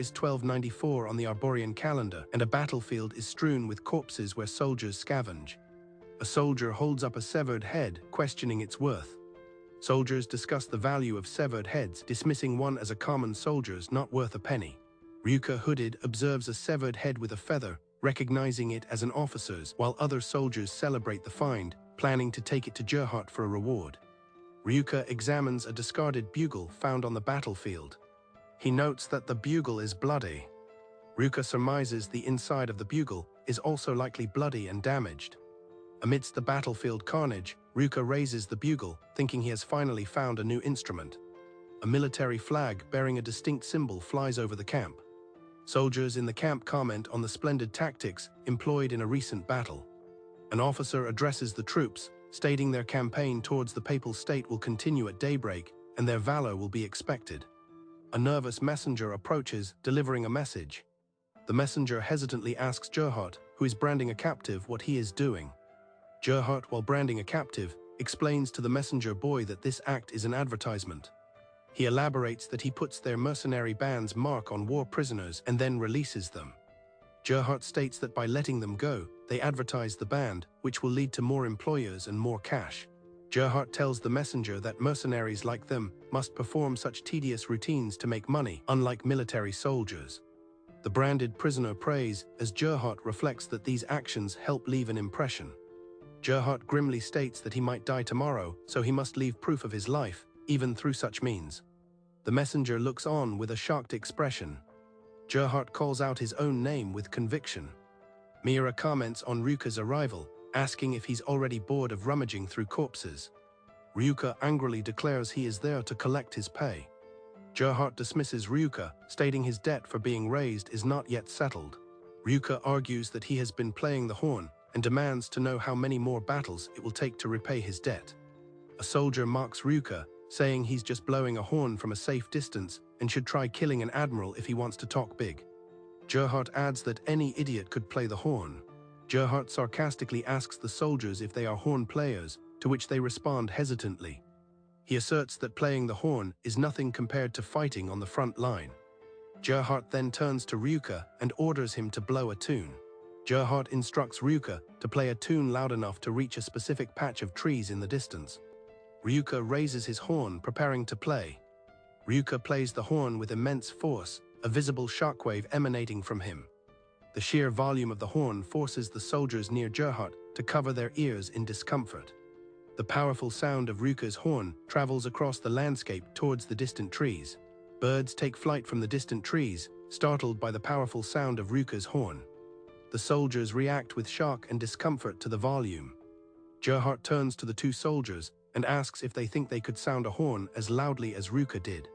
is 1294 on the Arborean calendar, and a battlefield is strewn with corpses where soldiers scavenge. A soldier holds up a severed head, questioning its worth. Soldiers discuss the value of severed heads, dismissing one as a common soldier's not worth a penny. Ryuka, hooded, observes a severed head with a feather, recognizing it as an officer's, while other soldiers celebrate the find, planning to take it to Gerhardt for a reward. Ryuka examines a discarded bugle found on the battlefield. He notes that the bugle is bloody. Ryuka surmises the inside of the bugle is also likely bloody and damaged. Amidst the battlefield carnage, Ryuka raises the bugle, thinking he has finally found a new instrument. A military flag bearing a distinct symbol flies over the camp. Soldiers in the camp comment on the splendid tactics employed in a recent battle. An officer addresses the troops, stating their campaign towards the Papal State will continue at daybreak and their valor will be expected. A nervous messenger approaches, delivering a message. The messenger hesitantly asks Gerhardt, who is branding a captive, what he is doing. Gerhardt, while branding a captive, explains to the messenger boy that this act is an advertisement. He elaborates that he puts their mercenary band's mark on war prisoners and then releases them. Gerhardt states that by letting them go, they advertise the band, which will lead to more employers and more cash. Gerhardt tells the messenger that mercenaries like them must perform such tedious routines to make money, unlike military soldiers. The branded prisoner prays as Gerhardt reflects that these actions help leave an impression. Gerhardt grimly states that he might die tomorrow, so he must leave proof of his life, even through such means. The messenger looks on with a shocked expression. Gerhardt calls out his own name with conviction. Mira comments on Ryuka's arrival, asking if he's already bored of rummaging through corpses. Ryuka angrily declares he is there to collect his pay. Gerhardt dismisses Ryuka, stating his debt for being raised is not yet settled. Ryuka argues that he has been playing the horn and demands to know how many more battles it will take to repay his debt. A soldier mocks Ryuka, saying he's just blowing a horn from a safe distance and should try killing an admiral if he wants to talk big. Gerhardt adds that any idiot could play the horn. Gerhardt sarcastically asks the soldiers if they are horn players, to which they respond hesitantly. He asserts that playing the horn is nothing compared to fighting on the front line. Gerhardt then turns to Ryuka and orders him to blow a tune. Gerhardt instructs Ryuka to play a tune loud enough to reach a specific patch of trees in the distance. Ryuka raises his horn, preparing to play. Ryuka plays the horn with immense force, a visible shockwave emanating from him. The sheer volume of the horn forces the soldiers near Gerhardt to cover their ears in discomfort. The powerful sound of Ryuka's horn travels across the landscape towards the distant trees. Birds take flight from the distant trees, startled by the powerful sound of Ryuka's horn. The soldiers react with shock and discomfort to the volume. Gerhardt turns to the two soldiers and asks if they think they could sound a horn as loudly as Ryuka did.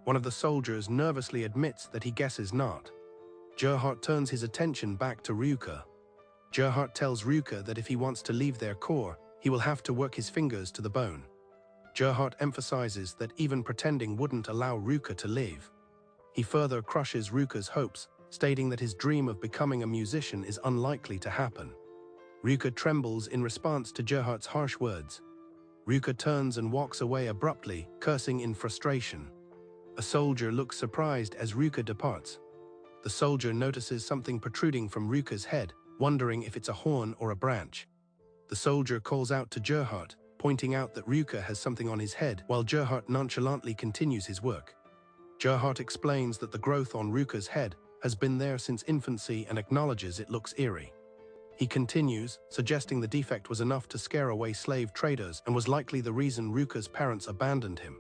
One of the soldiers nervously admits that he guesses not. Gerhardt turns his attention back to Ryuka. Gerhardt tells Ryuka that if he wants to leave their corps, he will have to work his fingers to the bone. Gerhardt emphasizes that even pretending wouldn't allow Ryuka to live. He further crushes Ryuka's hopes, stating that his dream of becoming a musician is unlikely to happen. Ryuka trembles in response to Gerhardt's harsh words. Ryuka turns and walks away abruptly, cursing in frustration. A soldier looks surprised as Ryuka departs. The soldier notices something protruding from Ryuka's head, wondering if it's a horn or a branch. The soldier calls out to Gerhardt, pointing out that Ryuka has something on his head, while Gerhardt nonchalantly continues his work. Gerhardt explains that the growth on Ryuka's head has been there since infancy and acknowledges it looks eerie. He continues, suggesting the defect was enough to scare away slave traders and was likely the reason Ryuka's parents abandoned him.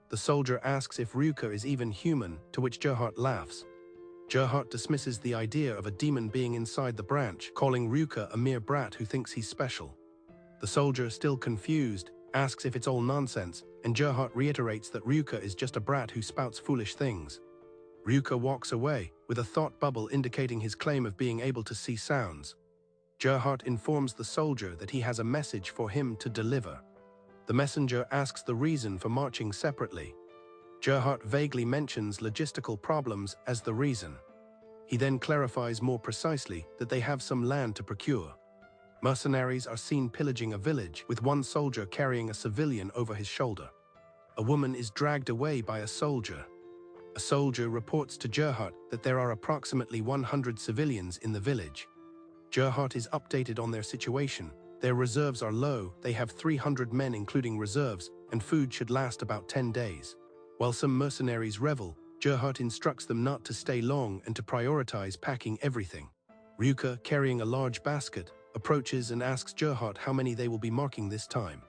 The soldier asks if Ryuka is even human, to which Gerhardt laughs. Gerhardt dismisses the idea of a demon being inside the branch, calling Ryuka a mere brat who thinks he's special. The soldier, still confused, asks if it's all nonsense, and Gerhardt reiterates that Ryuka is just a brat who spouts foolish things. Ryuka walks away, with a thought bubble indicating his claim of being able to see sounds. Gerhardt informs the soldier that he has a message for him to deliver. The messenger asks the reason for marching separately. Gerhardt vaguely mentions logistical problems as the reason. He then clarifies more precisely that they have some land to procure. Mercenaries are seen pillaging a village, with one soldier carrying a civilian over his shoulder. A woman is dragged away by a soldier. A soldier reports to Gerhardt that there are approximately 100 civilians in the village. Gerhardt is updated on their situation. Their reserves are low, they have 300 men including reserves, and food should last about 10 days. While some mercenaries revel, Gerhardt instructs them not to stay long and to prioritize packing everything. Ryuka, carrying a large basket, approaches and asks Gerhardt how many they will be marking this time.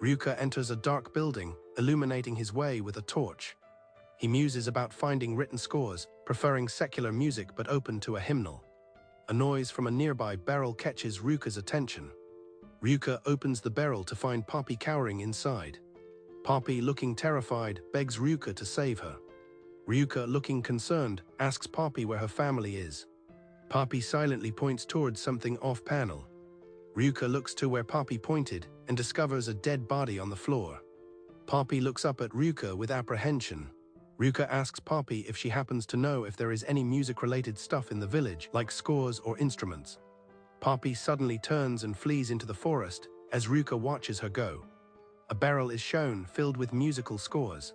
Ryuka enters a dark building, illuminating his way with a torch. He muses about finding written scores, preferring secular music but open to a hymnal. A noise from a nearby barrel catches Ryuka's attention. Ryuka opens the barrel to find Poppy cowering inside. Poppy, looking terrified, begs Ryuka to save her. Ryuka, looking concerned, asks Poppy where her family is. Poppy silently points towards something off-panel. Ryuka looks to where Poppy pointed and discovers a dead body on the floor. Poppy looks up at Ryuka with apprehension. Ryuka asks Poppy if she happens to know if there is any music-related stuff in the village, like scores or instruments. Poppy suddenly turns and flees into the forest as Ryuka watches her go. A barrel is shown filled with musical scores.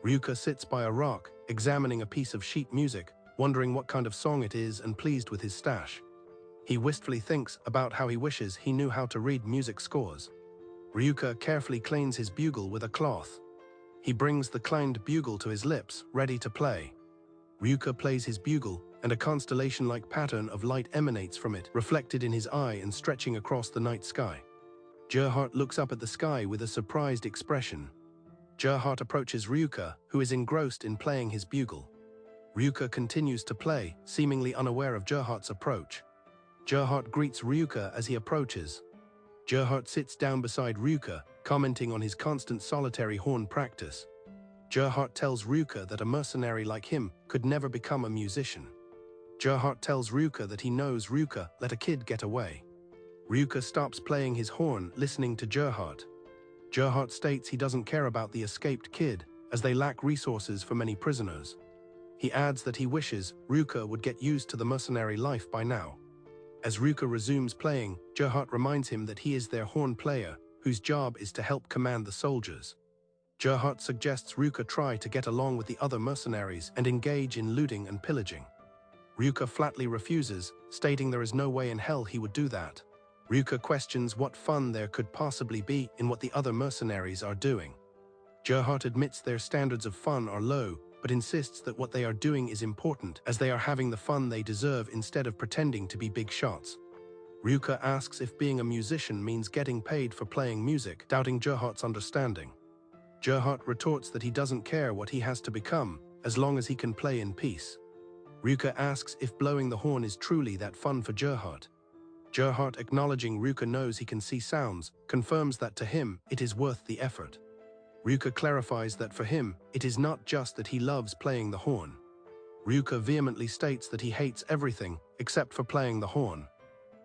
Ryuka sits by a rock, examining a piece of sheet music, wondering what kind of song it is and pleased with his stash. He wistfully thinks about how he wishes he knew how to read music scores. Ryuka carefully cleans his bugle with a cloth. He brings the cleaned bugle to his lips, ready to play. Ryuka plays his bugle, and a constellation-like pattern of light emanates from it, reflected in his eye and stretching across the night sky. Gerhardt looks up at the sky with a surprised expression. Gerhardt approaches Ryuka, who is engrossed in playing his bugle. Ryuka continues to play, seemingly unaware of Gerhardt's approach. Gerhardt greets Ryuka as he approaches. Gerhardt sits down beside Ryuka, commenting on his constant solitary horn practice. Gerhardt tells Ryuka that a mercenary like him could never become a musician. Gerhardt tells Ryuka that he knows Ryuka let a kid get away. Ryuka stops playing his horn, listening to Gerhardt. Gerhardt states he doesn't care about the escaped kid, as they lack resources for many prisoners. He adds that he wishes Ryuka would get used to the mercenary life by now. As Ryuka resumes playing, Gerhardt reminds him that he is their horn player, whose job is to help command the soldiers. Gerhardt suggests Ryuka try to get along with the other mercenaries and engage in looting and pillaging. Ryuka flatly refuses, stating there is no way in hell he would do that. Ryuka questions what fun there could possibly be in what the other mercenaries are doing. Gerhardt admits their standards of fun are low, but insists that what they are doing is important, as they are having the fun they deserve instead of pretending to be big shots. Ryuka asks if being a musician means getting paid for playing music, doubting Gerhardt's understanding. Gerhardt retorts that he doesn't care what he has to become, as long as he can play in peace. Ryuka asks if blowing the horn is truly that fun for Gerhardt. Gerhardt, acknowledging Ryuka knows he can see sounds, confirms that to him, it is worth the effort. Ryuka clarifies that for him, it is not just that he loves playing the horn. Ryuka vehemently states that he hates everything, except for playing the horn.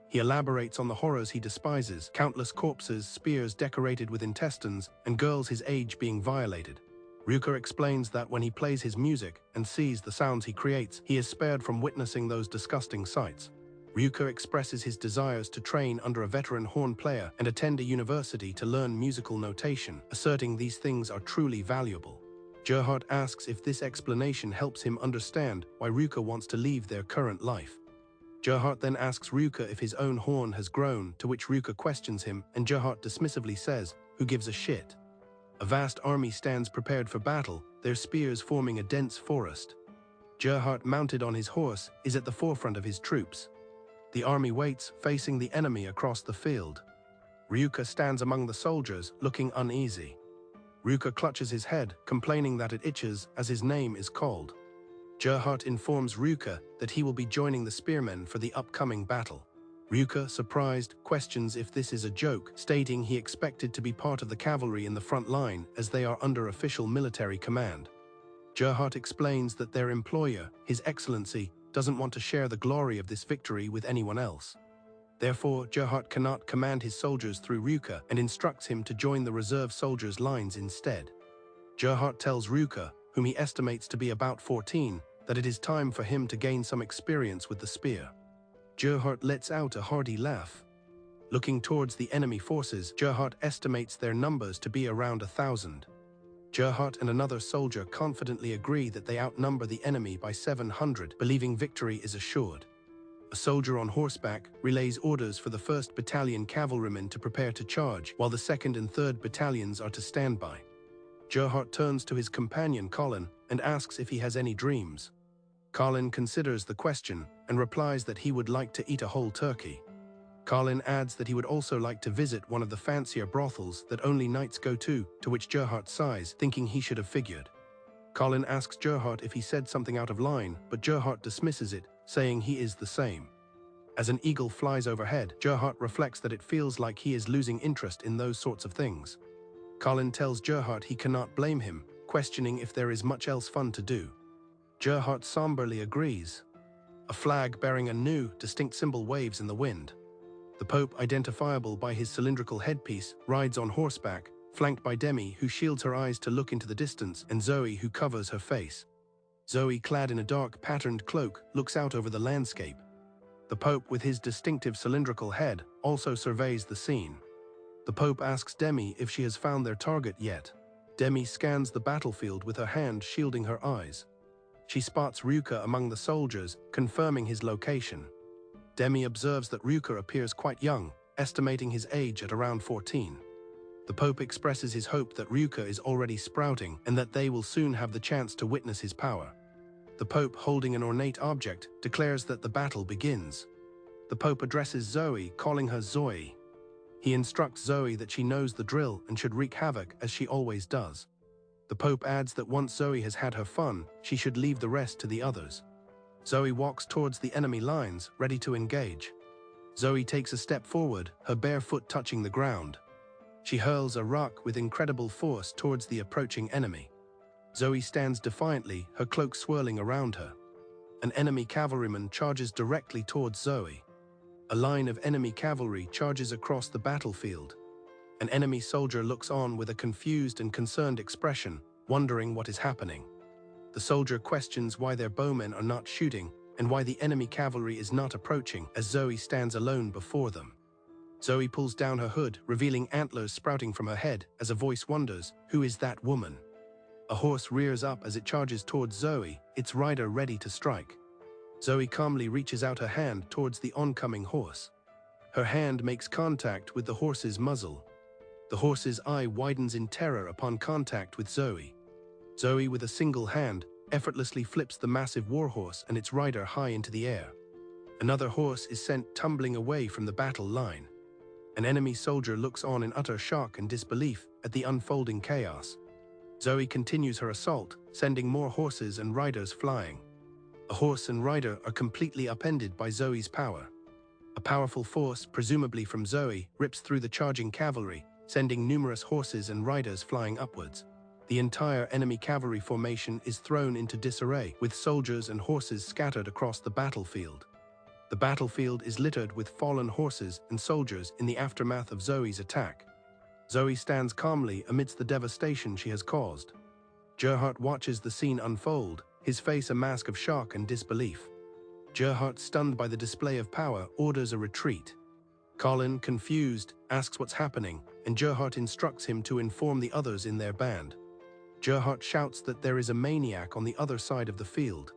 He elaborates on the horrors he despises, countless corpses, spears decorated with intestines, and girls his age being violated. Ryuka explains that when he plays his music and sees the sounds he creates, he is spared from witnessing those disgusting sights. Ryuka expresses his desires to train under a veteran horn player and attend a university to learn musical notation, asserting these things are truly valuable. Gerhardt asks if this explanation helps him understand why Ryuka wants to leave their current life. Gerhardt then asks Ryuka if his own horn has grown, to which Ryuka questions him, and Gerhardt dismissively says, "Who gives a shit?" A vast army stands prepared for battle, their spears forming a dense forest. Gerhardt, mounted on his horse, is at the forefront of his troops. The army waits, facing the enemy across the field. Ryuka stands among the soldiers, looking uneasy. Ryuka clutches his head, complaining that it itches as his name is called. Gerhardt informs Ryuka that he will be joining the spearmen for the upcoming battle. Ryuka, surprised, questions if this is a joke, stating he expected to be part of the cavalry in the front line as they are under official military command. Gerhardt explains that their employer, His Excellency, doesn't want to share the glory of this victory with anyone else. Therefore, Gerhardt cannot command his soldiers through Ryuka and instructs him to join the reserve soldiers' lines instead. Gerhardt tells Ryuka, whom he estimates to be about 14, that it is time for him to gain some experience with the spear. Gerhardt lets out a hearty laugh. Looking towards the enemy forces, Gerhardt estimates their numbers to be around 1,000. Gerhardt and another soldier confidently agree that they outnumber the enemy by 700, believing victory is assured. A soldier on horseback relays orders for the 1st Battalion cavalrymen to prepare to charge, while the 2nd and 3rd Battalions are to stand by. Gerhardt turns to his companion Colin and asks if he has any dreams. Colin considers the question and replies that he would like to eat a whole turkey. Colin adds that he would also like to visit one of the fancier brothels that only knights go to which Gerhardt sighs, thinking he should have figured. Colin asks Gerhardt if he said something out of line, but Gerhardt dismisses it, saying he is the same. As an eagle flies overhead, Gerhardt reflects that it feels like he is losing interest in those sorts of things. Colin tells Gerhardt he cannot blame him, questioning if there is much else fun to do. Gerhardt somberly agrees. A flag bearing a new, distinct symbol waves in the wind. The Pope, identifiable by his cylindrical headpiece, rides on horseback, flanked by Demi, who shields her eyes to look into the distance, and Zoe, who covers her face. Zoe, clad in a dark, patterned cloak, looks out over the landscape. The Pope, with his distinctive cylindrical head, also surveys the scene. The Pope asks Demi if she has found their target yet. Demi scans the battlefield with her hand shielding her eyes. She spots Ryuka among the soldiers, confirming his location. Demi observes that Ryuka appears quite young, estimating his age at around 14. The Pope expresses his hope that Ryuka is already sprouting and that they will soon have the chance to witness his power. The Pope, holding an ornate object, declares that the battle begins. The Pope addresses Zoe, calling her Zoe. He instructs Zoe that she knows the drill and should wreak havoc as she always does. The Pope adds that once Zoe has had her fun, she should leave the rest to the others. Zoe walks towards the enemy lines, ready to engage. Zoe takes a step forward, her bare foot touching the ground. She hurls a rock with incredible force towards the approaching enemy. Zoe stands defiantly, her cloak swirling around her. An enemy cavalryman charges directly towards Zoe. A line of enemy cavalry charges across the battlefield. An enemy soldier looks on with a confused and concerned expression, wondering what is happening. The soldier questions why their bowmen are not shooting and why the enemy cavalry is not approaching as Zoe stands alone before them. Zoe pulls down her hood, revealing antlers sprouting from her head as a voice wonders, "Who is that woman?" A horse rears up as it charges towards Zoe, its rider ready to strike. Zoe calmly reaches out her hand towards the oncoming horse. Her hand makes contact with the horse's muzzle. The horse's eye widens in terror upon contact with Zoe. Zoe, with a single hand, effortlessly flips the massive warhorse and its rider high into the air. Another horse is sent tumbling away from the battle line. An enemy soldier looks on in utter shock and disbelief at the unfolding chaos. Zoe continues her assault, sending more horses and riders flying. A horse and rider are completely upended by Zoe's power. A powerful force, presumably from Zoe, rips through the charging cavalry, sending numerous horses and riders flying upwards. The entire enemy cavalry formation is thrown into disarray, with soldiers and horses scattered across the battlefield. The battlefield is littered with fallen horses and soldiers in the aftermath of Zoe's attack. Zoe stands calmly amidst the devastation she has caused. Gerhardt watches the scene unfold, his face a mask of shock and disbelief. Gerhardt, stunned by the display of power, orders a retreat. Colin, confused, asks what's happening, and Gerhardt instructs him to inform the others in their band. Gerhardt shouts that there is a maniac on the other side of the field.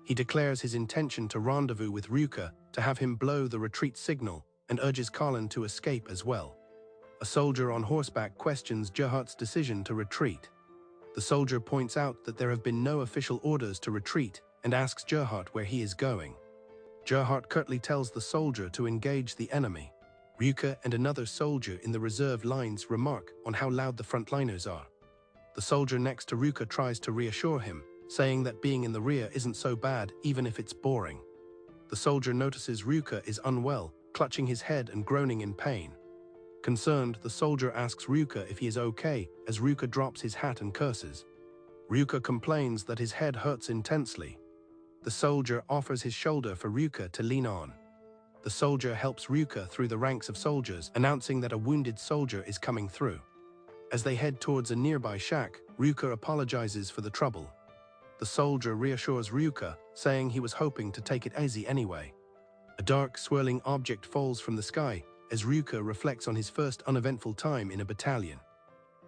He declares his intention to rendezvous with Ryuka to have him blow the retreat signal and urges Colin to escape as well. A soldier on horseback questions Gerhardt's decision to retreat. The soldier points out that there have been no official orders to retreat and asks Gerhardt where he is going. Gerhardt curtly tells the soldier to engage the enemy. Ryuka and another soldier in the reserve lines remark on how loud the frontliners are. The soldier next to Ryuka tries to reassure him, saying that being in the rear isn't so bad even if it's boring. The soldier notices Ryuka is unwell, clutching his head and groaning in pain. Concerned, the soldier asks Ryuka if he is okay as Ryuka drops his hat and curses. Ryuka complains that his head hurts intensely. The soldier offers his shoulder for Ryuka to lean on. The soldier helps Ryuka through the ranks of soldiers, announcing that a wounded soldier is coming through. As they head towards a nearby shack, Ryuka apologizes for the trouble. The soldier reassures Ryuka, saying he was hoping to take it easy anyway. A dark, swirling object falls from the sky as Ryuka reflects on his first uneventful time in a battalion.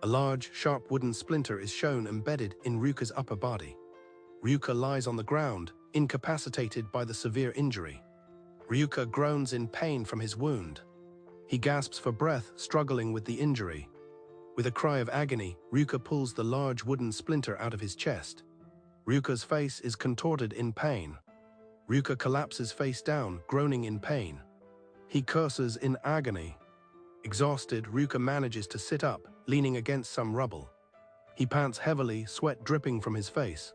A large, sharp wooden splinter is shown embedded in Ryuka's upper body. Ryuka lies on the ground, incapacitated by the severe injury. Ryuka groans in pain from his wound. He gasps for breath, struggling with the injury. With a cry of agony, Ryuka pulls the large wooden splinter out of his chest. Ryuka's face is contorted in pain. Ryuka collapses face down, groaning in pain. He curses in agony. Exhausted, Ryuka manages to sit up, leaning against some rubble. He pants heavily, sweat dripping from his face.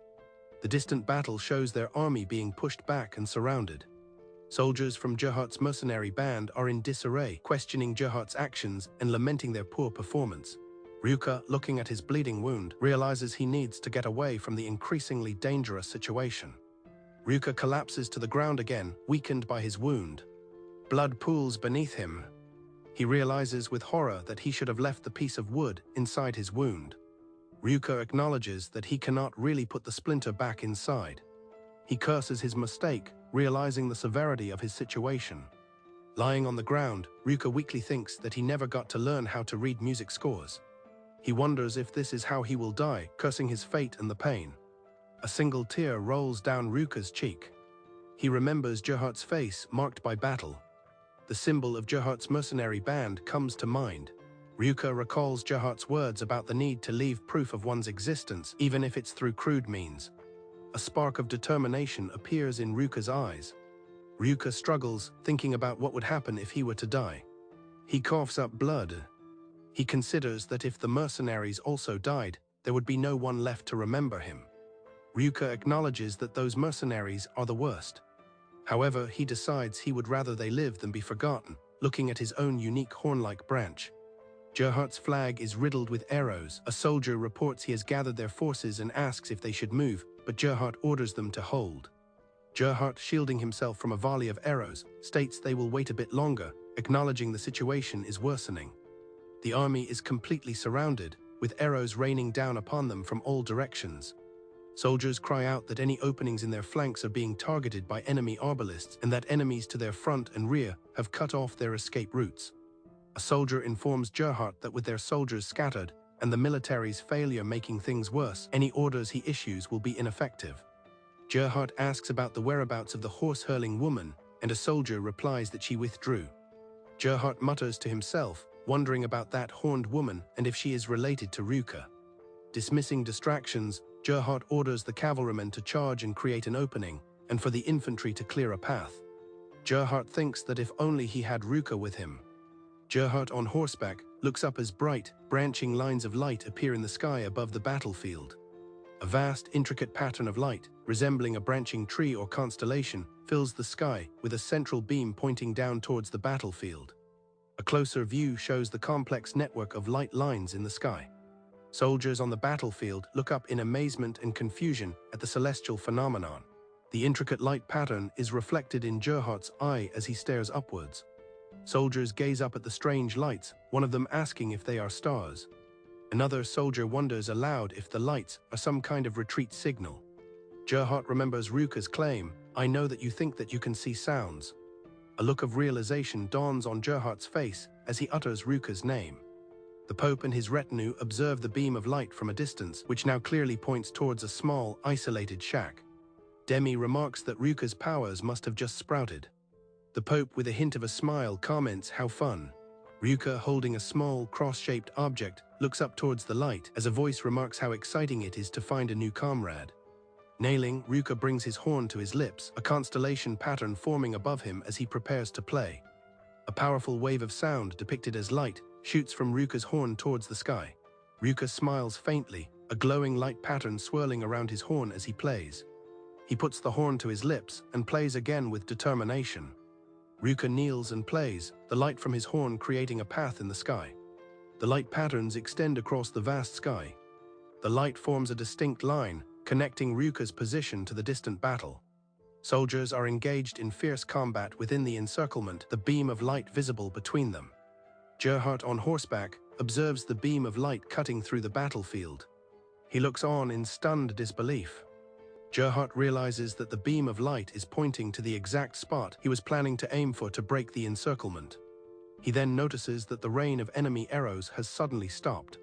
The distant battle shows their army being pushed back and surrounded. Soldiers from Jaehaert's mercenary band are in disarray, questioning Jaehaert's actions and lamenting their poor performance. Ryuka, looking at his bleeding wound, realizes he needs to get away from the increasingly dangerous situation. Ryuka collapses to the ground again, weakened by his wound. Blood pools beneath him. He realizes with horror that he should have left the piece of wood inside his wound. Ryuka acknowledges that he cannot really put the splinter back inside. He curses his mistake, realizing the severity of his situation. Lying on the ground, Ryuka weakly thinks that he never got to learn how to read music scores. He wonders if this is how he will die, cursing his fate and the pain. A single tear rolls down Ryuka's cheek. He remembers Jaehaert's face, marked by battle. The symbol of Jaehaert's mercenary band comes to mind. Ryuka recalls Jaehaert's words about the need to leave proof of one's existence, even if it's through crude means. A spark of determination appears in Ryuka's eyes. Ryuka struggles, thinking about what would happen if he were to die. He coughs up blood. He considers that if the mercenaries also died, there would be no one left to remember him. Ryuka acknowledges that those mercenaries are the worst. However, he decides he would rather they live than be forgotten, looking at his own unique horn-like branch. Jaehaert's flag is riddled with arrows. A soldier reports he has gathered their forces and asks if they should move, but Jaehaert orders them to hold. Jaehaert, shielding himself from a volley of arrows, states they will wait a bit longer, acknowledging the situation is worsening. The army is completely surrounded, with arrows raining down upon them from all directions. Soldiers cry out that any openings in their flanks are being targeted by enemy arbalists and that enemies to their front and rear have cut off their escape routes. A soldier informs Jaehaert that with their soldiers scattered and the military's failure making things worse, any orders he issues will be ineffective. Jaehaert asks about the whereabouts of the horse-hurling woman, and a soldier replies that she withdrew. Jaehaert mutters to himself, wondering about that horned woman and if she is related to Ryuka. Dismissing distractions, Jaehaert orders the cavalrymen to charge and create an opening, and for the infantry to clear a path. Jaehaert thinks that if only he had Ryuka with him. Jaehaert on horseback looks up as bright, branching lines of light appear in the sky above the battlefield. A vast, intricate pattern of light, resembling a branching tree or constellation, fills the sky, with a central beam pointing down towards the battlefield. A closer view shows the complex network of light lines in the sky. Soldiers on the battlefield look up in amazement and confusion at the celestial phenomenon. The intricate light pattern is reflected in Jaehaert's eye as he stares upwards. Soldiers gaze up at the strange lights, one of them asking if they are stars. Another soldier wonders aloud if the lights are some kind of retreat signal. Jaehaert remembers Ryuka's claim, "I know that you think that you can see sounds." A look of realization dawns on Jaehaert's face as he utters Ryuka's name. The Pope and his retinue observe the beam of light from a distance, which now clearly points towards a small, isolated shack. Demi remarks that Ryuka's powers must have just sprouted. The Pope, with a hint of a smile, comments how fun. Ryuka, holding a small, cross-shaped object, looks up towards the light as a voice remarks how exciting it is to find a new comrade. Nailing, Ryuka brings his horn to his lips, a constellation pattern forming above him as he prepares to play. A powerful wave of sound, depicted as light, shoots from Ryuka's horn towards the sky. Ryuka smiles faintly, a glowing light pattern swirling around his horn as he plays. He puts the horn to his lips and plays again with determination. Ryuka kneels and plays, the light from his horn creating a path in the sky. The light patterns extend across the vast sky. The light forms a distinct line, connecting Ryuka's position to the distant battle. Soldiers are engaged in fierce combat within the encirclement, the beam of light visible between them. Jaehaert on horseback observes the beam of light cutting through the battlefield. He looks on in stunned disbelief. Jaehaert realizes that the beam of light is pointing to the exact spot he was planning to aim for to break the encirclement. He then notices that the rain of enemy arrows has suddenly stopped.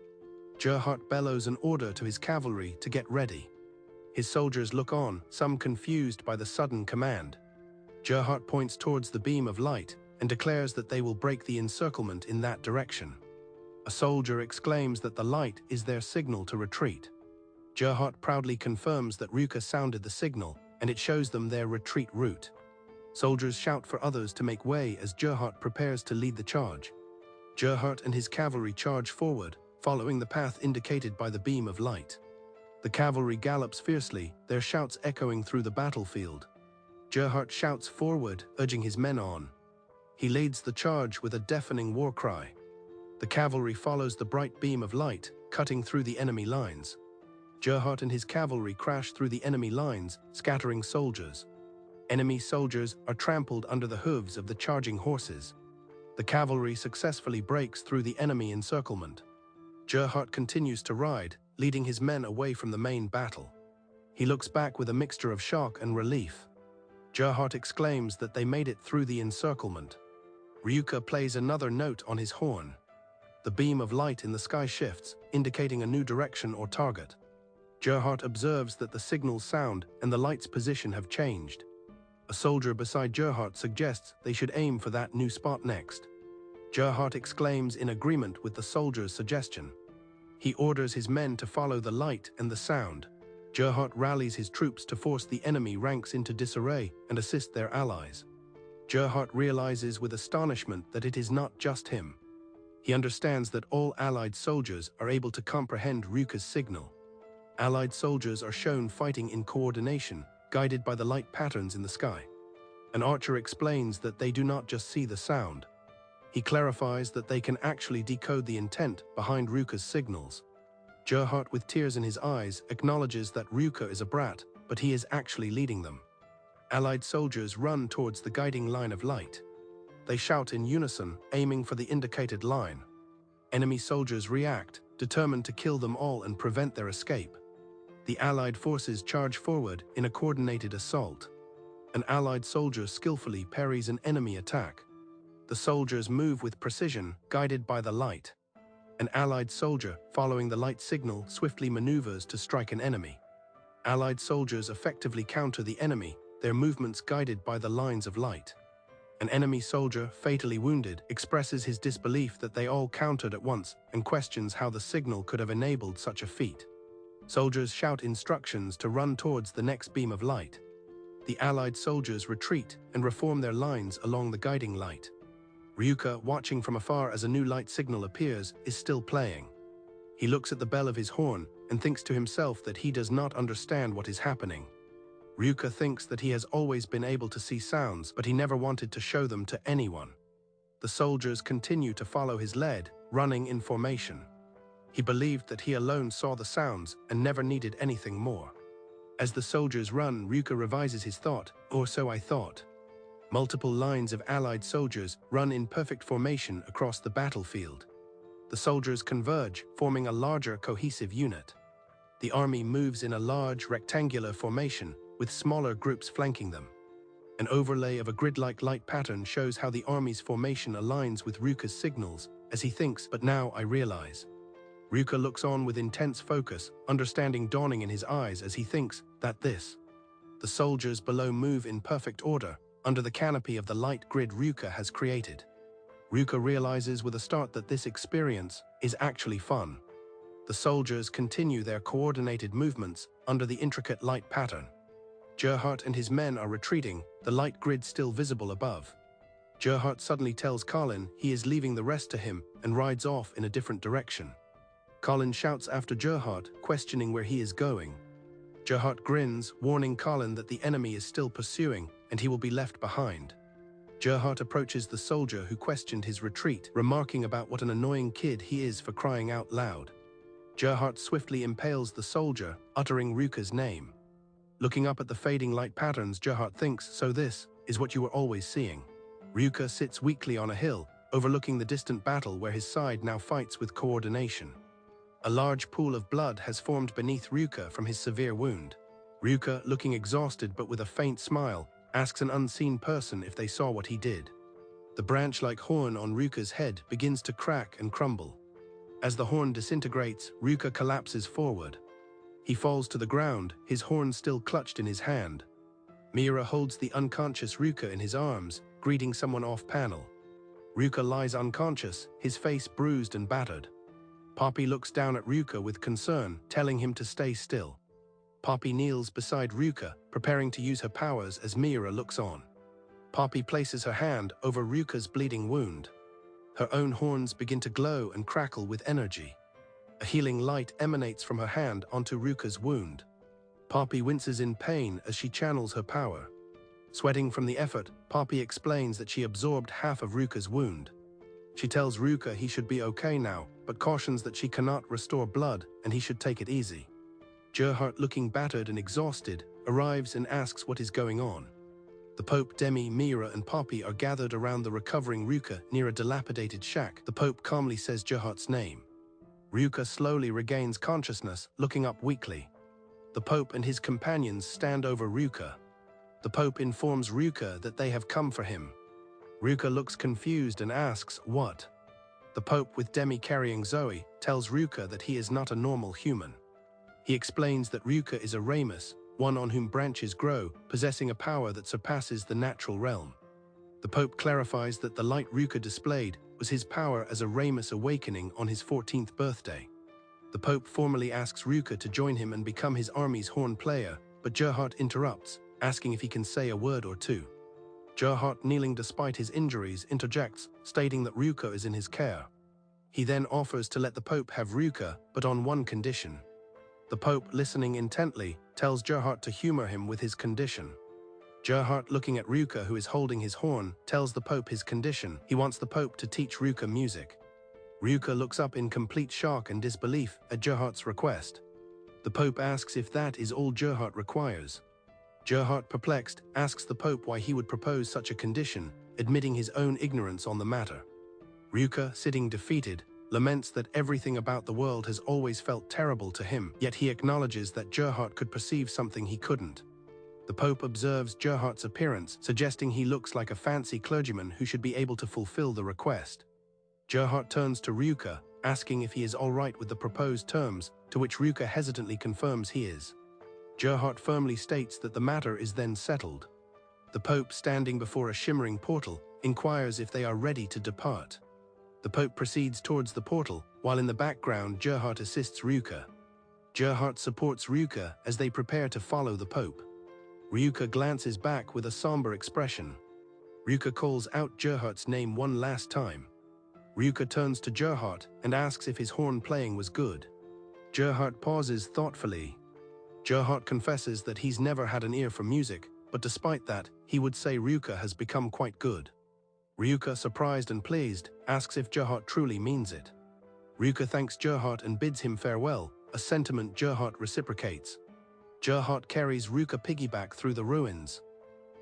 Gerhardt bellows an order to his cavalry to get ready. His soldiers look on, some confused by the sudden command. Gerhardt points towards the beam of light and declares that they will break the encirclement in that direction. A soldier exclaims that the light is their signal to retreat. Gerhardt proudly confirms that Ruka sounded the signal, and it shows them their retreat route. Soldiers shout for others to make way as Gerhardt prepares to lead the charge. Gerhardt and his cavalry charge forward, following the path indicated by the beam of light. The cavalry gallops fiercely, their shouts echoing through the battlefield. Gerhardt shouts forward, urging his men on. He leads the charge with a deafening war cry. The cavalry follows the bright beam of light, cutting through the enemy lines. Gerhardt and his cavalry crash through the enemy lines, scattering soldiers. Enemy soldiers are trampled under the hooves of the charging horses. The cavalry successfully breaks through the enemy encirclement. Gerhardt continues to ride, leading his men away from the main battle. He looks back with a mixture of shock and relief. Gerhardt exclaims that they made it through the encirclement. Ryuka plays another note on his horn. The beam of light in the sky shifts, indicating a new direction or target. Gerhardt observes that the signal's sound and the light's position have changed. A soldier beside Gerhardt suggests they should aim for that new spot next. Gerhardt exclaims in agreement with the soldier's suggestion. He orders his men to follow the light and the sound. Gerhardt rallies his troops to force the enemy ranks into disarray and assist their allies. Gerhardt realizes with astonishment that it is not just him. He understands that all allied soldiers are able to comprehend Ryuka's signal. Allied soldiers are shown fighting in coordination, guided by the light patterns in the sky. An archer explains that they do not just see the sound. He clarifies that they can actually decode the intent behind Ryuka's signals. Gerhardt, with tears in his eyes, acknowledges that Ryuka is a brat, but he is actually leading them. Allied soldiers run towards the guiding line of light. They shout in unison, aiming for the indicated line. Enemy soldiers react, determined to kill them all and prevent their escape. The Allied forces charge forward in a coordinated assault. An Allied soldier skillfully parries an enemy attack. The soldiers move with precision, guided by the light. An Allied soldier, following the light signal, swiftly maneuvers to strike an enemy. Allied soldiers effectively counter the enemy, their movements guided by the lines of light. An enemy soldier, fatally wounded, expresses his disbelief that they all countered at once and questions how the signal could have enabled such a feat. Soldiers shout instructions to run towards the next beam of light. The Allied soldiers retreat and reform their lines along the guiding light. Ryuka, watching from afar as a new light signal appears, is still playing. He looks at the bell of his horn and thinks to himself that he does not understand what is happening. Ryuka thinks that he has always been able to see sounds, but he never wanted to show them to anyone. The soldiers continue to follow his lead, running in formation. He believed that he alone saw the sounds and never needed anything more. As the soldiers run, Ryuka revises his thought, or so I thought. Multiple lines of Allied soldiers run in perfect formation across the battlefield. The soldiers converge, forming a larger cohesive unit. The army moves in a large rectangular formation, with smaller groups flanking them. An overlay of a grid-like light pattern shows how the army's formation aligns with Ryuka's signals, as he thinks, but now I realize. Ryuka looks on with intense focus, understanding dawning in his eyes as he thinks that this. The soldiers below move in perfect order, under the canopy of the light grid Ryuka has created. Ryuka realizes with a start that this experience is actually fun. The soldiers continue their coordinated movements under the intricate light pattern. Gerhardt and his men are retreating, the light grid still visible above. Gerhardt suddenly tells Colin he is leaving the rest to him and rides off in a different direction. Colin shouts after Gerhardt, questioning where he is going. Gerhardt grins, warning Colin that the enemy is still pursuing and he will be left behind. Gerhardt approaches the soldier who questioned his retreat, remarking about what an annoying kid he is for crying out loud. Gerhardt swiftly impales the soldier, uttering Ryuka's name. Looking up at the fading light patterns, Gerhardt thinks, so this is what you were always seeing. Ryuka sits weakly on a hill, overlooking the distant battle where his side now fights with coordination. A large pool of blood has formed beneath Ryuka from his severe wound. Ryuka, looking exhausted but with a faint smile, asks an unseen person if they saw what he did. The branch-like horn on Ryuka's head begins to crack and crumble. As the horn disintegrates, Ryuka collapses forward. He falls to the ground, his horn still clutched in his hand. Miura holds the unconscious Ryuka in his arms, greeting someone off-panel. Ryuka lies unconscious, his face bruised and battered. Poppy looks down at Ryuka with concern, telling him to stay still. Poppy kneels beside Ryuka, preparing to use her powers as Miura looks on. Poppy places her hand over Ryuka's bleeding wound. Her own horns begin to glow and crackle with energy. A healing light emanates from her hand onto Ryuka's wound. Poppy winces in pain as she channels her power. Sweating from the effort, Poppy explains that she absorbed half of Ryuka's wound. She tells Ryuka he should be okay now, but cautions that she cannot restore blood and he should take it easy. Gerhardt, looking battered and exhausted, arrives and asks what is going on. The Pope, Demi, Miura, and Poppy are gathered around the recovering Ryuka near a dilapidated shack. The Pope calmly says Gerhardt's name. Ryuka slowly regains consciousness, looking up weakly. The Pope and his companions stand over Ryuka. The Pope informs Ryuka that they have come for him. Ryuka looks confused and asks, "What?" The Pope, with Demi carrying Zoe, tells Ryuka that he is not a normal human. He explains that Ryuka is a Ramus, one on whom branches grow, possessing a power that surpasses the natural realm. The Pope clarifies that the light Ryuka displayed was his power as a Ramus awakening on his 14th birthday. The Pope formally asks Ryuka to join him and become his army's horn player, but Gerhardt interrupts, asking if he can say a word or two. Gerhardt, kneeling despite his injuries, interjects, stating that Ryuka is in his care. He then offers to let the Pope have Ryuka, but on one condition. The Pope, listening intently, tells Gerhardt to humor him with his condition. Gerhardt, looking at Ryuka who is holding his horn, tells the Pope his condition. He wants the Pope to teach Ryuka music. Ryuka looks up in complete shock and disbelief at Gerhardt's request. The Pope asks if that is all Gerhardt requires. Gerhardt, perplexed, asks the Pope why he would propose such a condition, admitting his own ignorance on the matter. Ryuka, sitting defeated, laments that everything about the world has always felt terrible to him, yet he acknowledges that Gerhardt could perceive something he couldn't. The Pope observes Gerhardt's appearance, suggesting he looks like a fancy clergyman who should be able to fulfill the request. Gerhardt turns to Ryuka, asking if he is all right with the proposed terms, to which Ryuka hesitantly confirms he is. Gerhardt firmly states that the matter is then settled. The Pope, standing before a shimmering portal, inquires if they are ready to depart. The Pope proceeds towards the portal, while in the background Gerhardt assists Ryuka. Gerhardt supports Ryuka as they prepare to follow the Pope. Ryuka glances back with a somber expression. Ryuka calls out Gerhardt's name one last time. Ryuka turns to Gerhardt and asks if his horn playing was good. Gerhardt pauses thoughtfully. Gerhardt confesses that he's never had an ear for music, but despite that, he would say Ryuka has become quite good. Ryuka, surprised and pleased, asks if Gerhardt truly means it. Ryuka thanks Gerhardt and bids him farewell, a sentiment Gerhardt reciprocates. Gerhardt carries Ryuka piggyback through the ruins.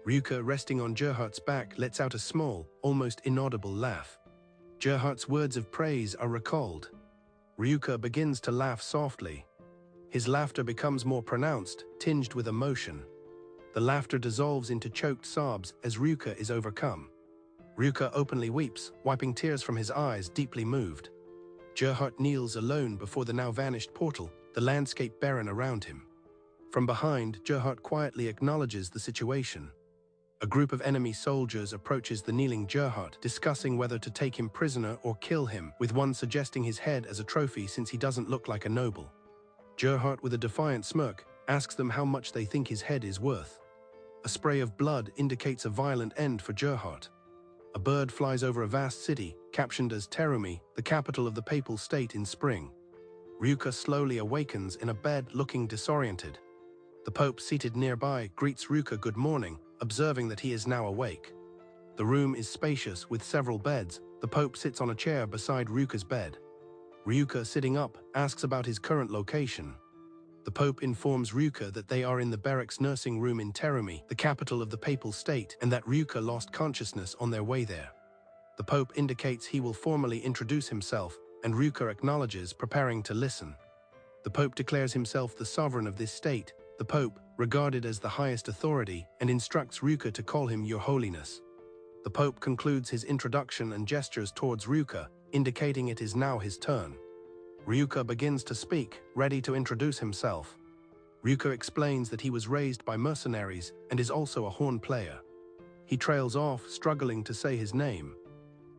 Ryuka, resting on Gerhardt's back, lets out a small, almost inaudible laugh. Gerhardt's words of praise are recalled. Ryuka begins to laugh softly. His laughter becomes more pronounced, tinged with emotion. The laughter dissolves into choked sobs as Ryuka is overcome. Ryuka openly weeps, wiping tears from his eyes, deeply moved. Gerhardt kneels alone before the now vanished portal, the landscape barren around him. From behind, Gerhardt quietly acknowledges the situation. A group of enemy soldiers approaches the kneeling Gerhardt, discussing whether to take him prisoner or kill him, with one suggesting his head as a trophy since he doesn't look like a noble. Gerhardt, with a defiant smirk, asks them how much they think his head is worth. A spray of blood indicates a violent end for Gerhardt. A bird flies over a vast city, captioned as Terumi, the capital of the Papal State in spring. Ryuka slowly awakens in a bed, looking disoriented. The Pope, seated nearby, greets Ryuka good morning, observing that he is now awake. The room is spacious with several beds. The Pope sits on a chair beside Ryuka's bed. Ryuka, sitting up, asks about his current location. The Pope informs Ryuka that they are in the barracks nursing room in Terumi, the capital of the Papal State, and that Ryuka lost consciousness on their way there. The Pope indicates he will formally introduce himself, and Ryuka acknowledges, preparing to listen. The Pope declares himself the sovereign of this state, the Pope, regarded as the highest authority, and instructs Ryuka to call him Your Holiness. The Pope concludes his introduction and gestures towards Ryuka, indicating it is now his turn. Ryuka begins to speak, ready to introduce himself. Ryuka explains that he was raised by mercenaries and is also a horn player. He trails off, struggling to say his name.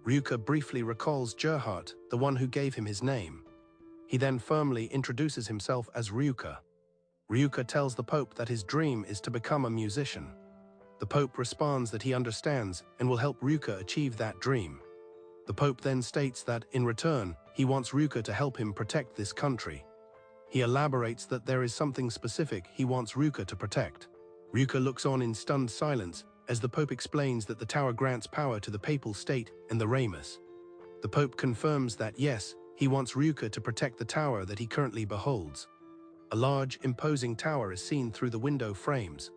Ryuka briefly recalls Gerhardt, the one who gave him his name. He then firmly introduces himself as Ryuka. Ryuka tells the Pope that his dream is to become a musician. The Pope responds that he understands and will help Ryuka achieve that dream. The Pope then states that, in return, he wants Ryuka to help him protect this country. He elaborates that there is something specific he wants Ryuka to protect. Ryuka looks on in stunned silence as the Pope explains that the tower grants power to the Papal State and the Ramus. The Pope confirms that yes, he wants Ryuka to protect the tower that he currently beholds. A large, imposing tower is seen through the window frames.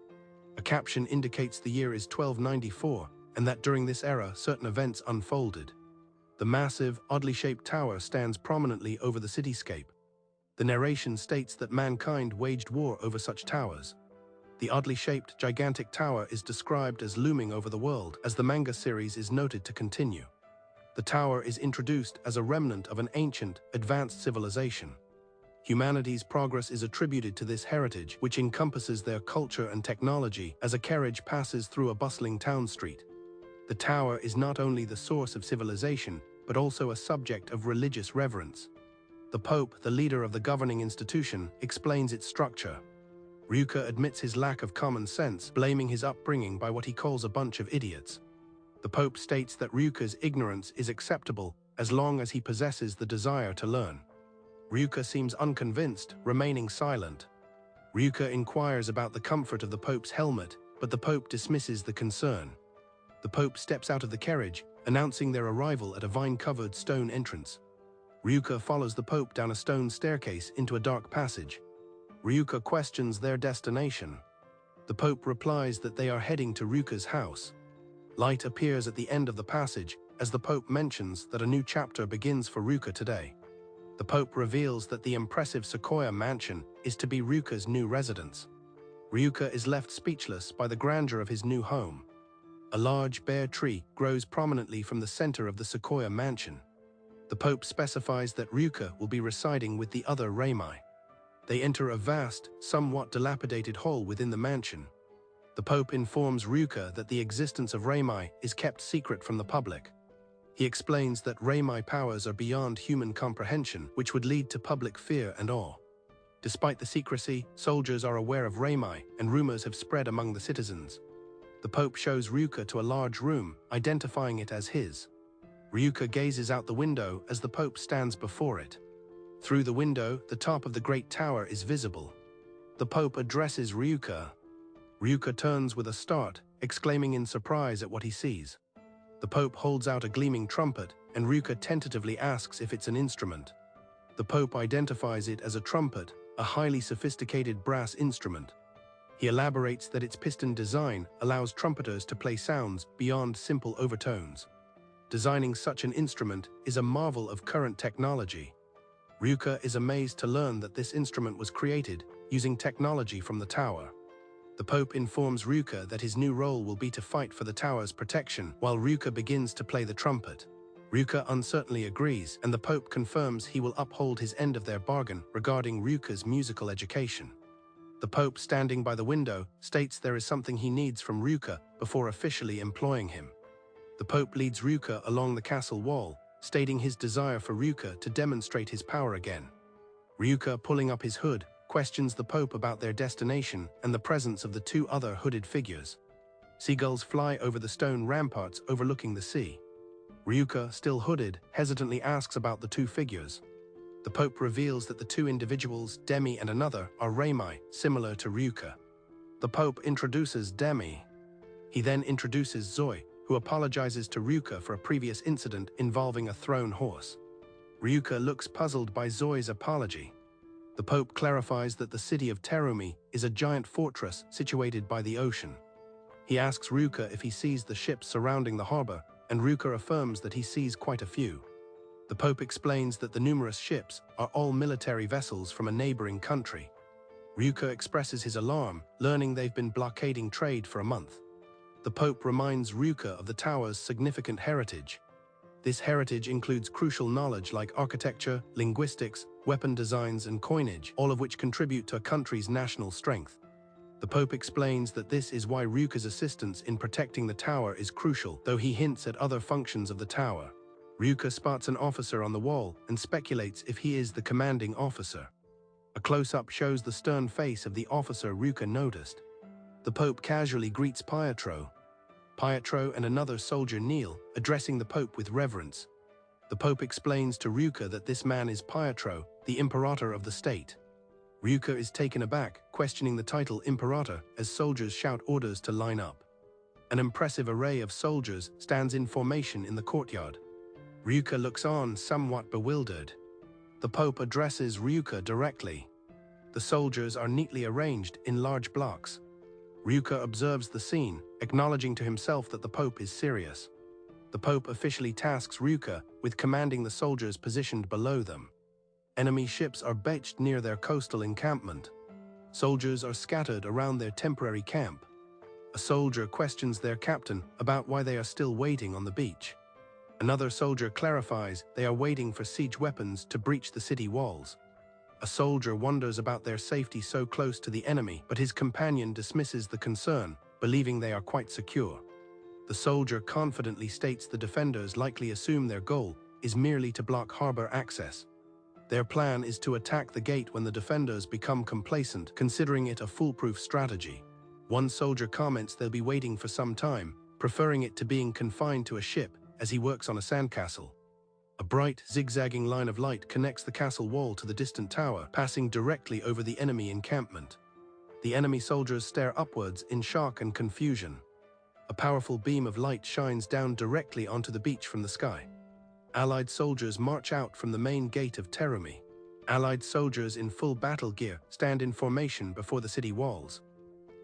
A caption indicates the year is 1294 and that during this era certain events unfolded. The massive, oddly shaped tower stands prominently over the cityscape. The narration states that mankind waged war over such towers. The oddly shaped, gigantic tower is described as looming over the world, as the manga series is noted to continue. The tower is introduced as a remnant of an ancient, advanced civilization. Humanity's progress is attributed to this heritage, which encompasses their culture and technology, as a carriage passes through a bustling town street. The tower is not only the source of civilization, but also a subject of religious reverence. The Pope, the leader of the governing institution, explains its structure. Ryuka admits his lack of common sense, blaming his upbringing by what he calls a bunch of idiots. The Pope states that Ryuka's ignorance is acceptable as long as he possesses the desire to learn. Ryuka seems unconvinced, remaining silent. Ryuka inquires about the comfort of the Pope's helmet, but the Pope dismisses the concern. The Pope steps out of the carriage, announcing their arrival at a vine-covered stone entrance. Ryuka follows the Pope down a stone staircase into a dark passage. Ryuka questions their destination. The Pope replies that they are heading to Ryuka's house. Light appears at the end of the passage as the Pope mentions that a new chapter begins for Ryuka today. The Pope reveals that the impressive Sequoia mansion is to be Ryuka's new residence. Ryuka is left speechless by the grandeur of his new home. A large bare tree grows prominently from the center of the Sequoia mansion. The Pope specifies that Ryuka will be residing with the other Reimai. They enter a vast, somewhat dilapidated hall within the mansion. The Pope informs Ryuka that the existence of Reimai is kept secret from the public. He explains that Reimai powers are beyond human comprehension, which would lead to public fear and awe. Despite the secrecy, soldiers are aware of Reimai, and rumors have spread among the citizens. The Pope shows Ryuka to a large room, identifying it as his. Ryuka gazes out the window as the Pope stands before it. Through the window, the top of the great tower is visible. The Pope addresses Ryuka. Ryuka turns with a start, exclaiming in surprise at what he sees. The Pope holds out a gleaming trumpet, and Ryuka tentatively asks if it's an instrument. The Pope identifies it as a trumpet, a highly sophisticated brass instrument. He elaborates that its piston design allows trumpeters to play sounds beyond simple overtones. Designing such an instrument is a marvel of current technology. Ryuka is amazed to learn that this instrument was created using technology from the tower. The Pope informs Ryuka that his new role will be to fight for the tower's protection, while Ryuka begins to play the trumpet. Ryuka uncertainly agrees, and the Pope confirms he will uphold his end of their bargain regarding Ryuka's musical education. The Pope, standing by the window, states there is something he needs from Ryuka before officially employing him. The Pope leads Ryuka along the castle wall, stating his desire for Ryuka to demonstrate his power again. Ryuka, pulling up his hood, questions the Pope about their destination and the presence of the two other hooded figures. Seagulls fly over the stone ramparts overlooking the sea. Ryuka, still hooded, hesitantly asks about the two figures. The Pope reveals that the two individuals, Demi and another, are Reimai, similar to Ryuka. The Pope introduces Demi. He then introduces Zoe, who apologizes to Ryuka for a previous incident involving a thrown horse. Ryuka looks puzzled by Zoe's apology. The Pope clarifies that the city of Terumi is a giant fortress situated by the ocean. He asks Ryuka if he sees the ships surrounding the harbor, and Ryuka affirms that he sees quite a few. The Pope explains that the numerous ships are all military vessels from a neighboring country. Ryuka expresses his alarm, learning they've been blockading trade for a month. The Pope reminds Ryuka of the tower's significant heritage. This heritage includes crucial knowledge like architecture, linguistics, weapon designs, and coinage, all of which contribute to a country's national strength. The Pope explains that this is why Ryuka's assistance in protecting the tower is crucial, though he hints at other functions of the tower. Ryuka spots an officer on the wall and speculates if he is the commanding officer. A close-up shows the stern face of the officer Ryuka noticed. The Pope casually greets Pietro. Pietro and another soldier kneel, addressing the Pope with reverence. The Pope explains to Ryuka that this man is Pietro, the Imperator of the state. Ryuka is taken aback, questioning the title Imperator as soldiers shout orders to line up. An impressive array of soldiers stands in formation in the courtyard. Ryuka looks on, somewhat bewildered. The Pope addresses Ryuka directly. The soldiers are neatly arranged in large blocks. Ryuka observes the scene, acknowledging to himself that the Pope is serious. The Pope officially tasks Ryuka with commanding the soldiers positioned below them. Enemy ships are beached near their coastal encampment. Soldiers are scattered around their temporary camp. A soldier questions their captain about why they are still waiting on the beach. Another soldier clarifies they are waiting for siege weapons to breach the city walls. A soldier wonders about their safety so close to the enemy, but his companion dismisses the concern, believing they are quite secure. The soldier confidently states the defenders likely assume their goal is merely to block harbor access. Their plan is to attack the gate when the defenders become complacent, considering it a foolproof strategy. One soldier comments they'll be waiting for some time, preferring it to being confined to a ship as he works on a sandcastle. A bright, zigzagging line of light connects the castle wall to the distant tower, passing directly over the enemy encampment. The enemy soldiers stare upwards in shock and confusion. A powerful beam of light shines down directly onto the beach from the sky. Allied soldiers march out from the main gate of Terumi. Allied soldiers in full battle gear stand in formation before the city walls.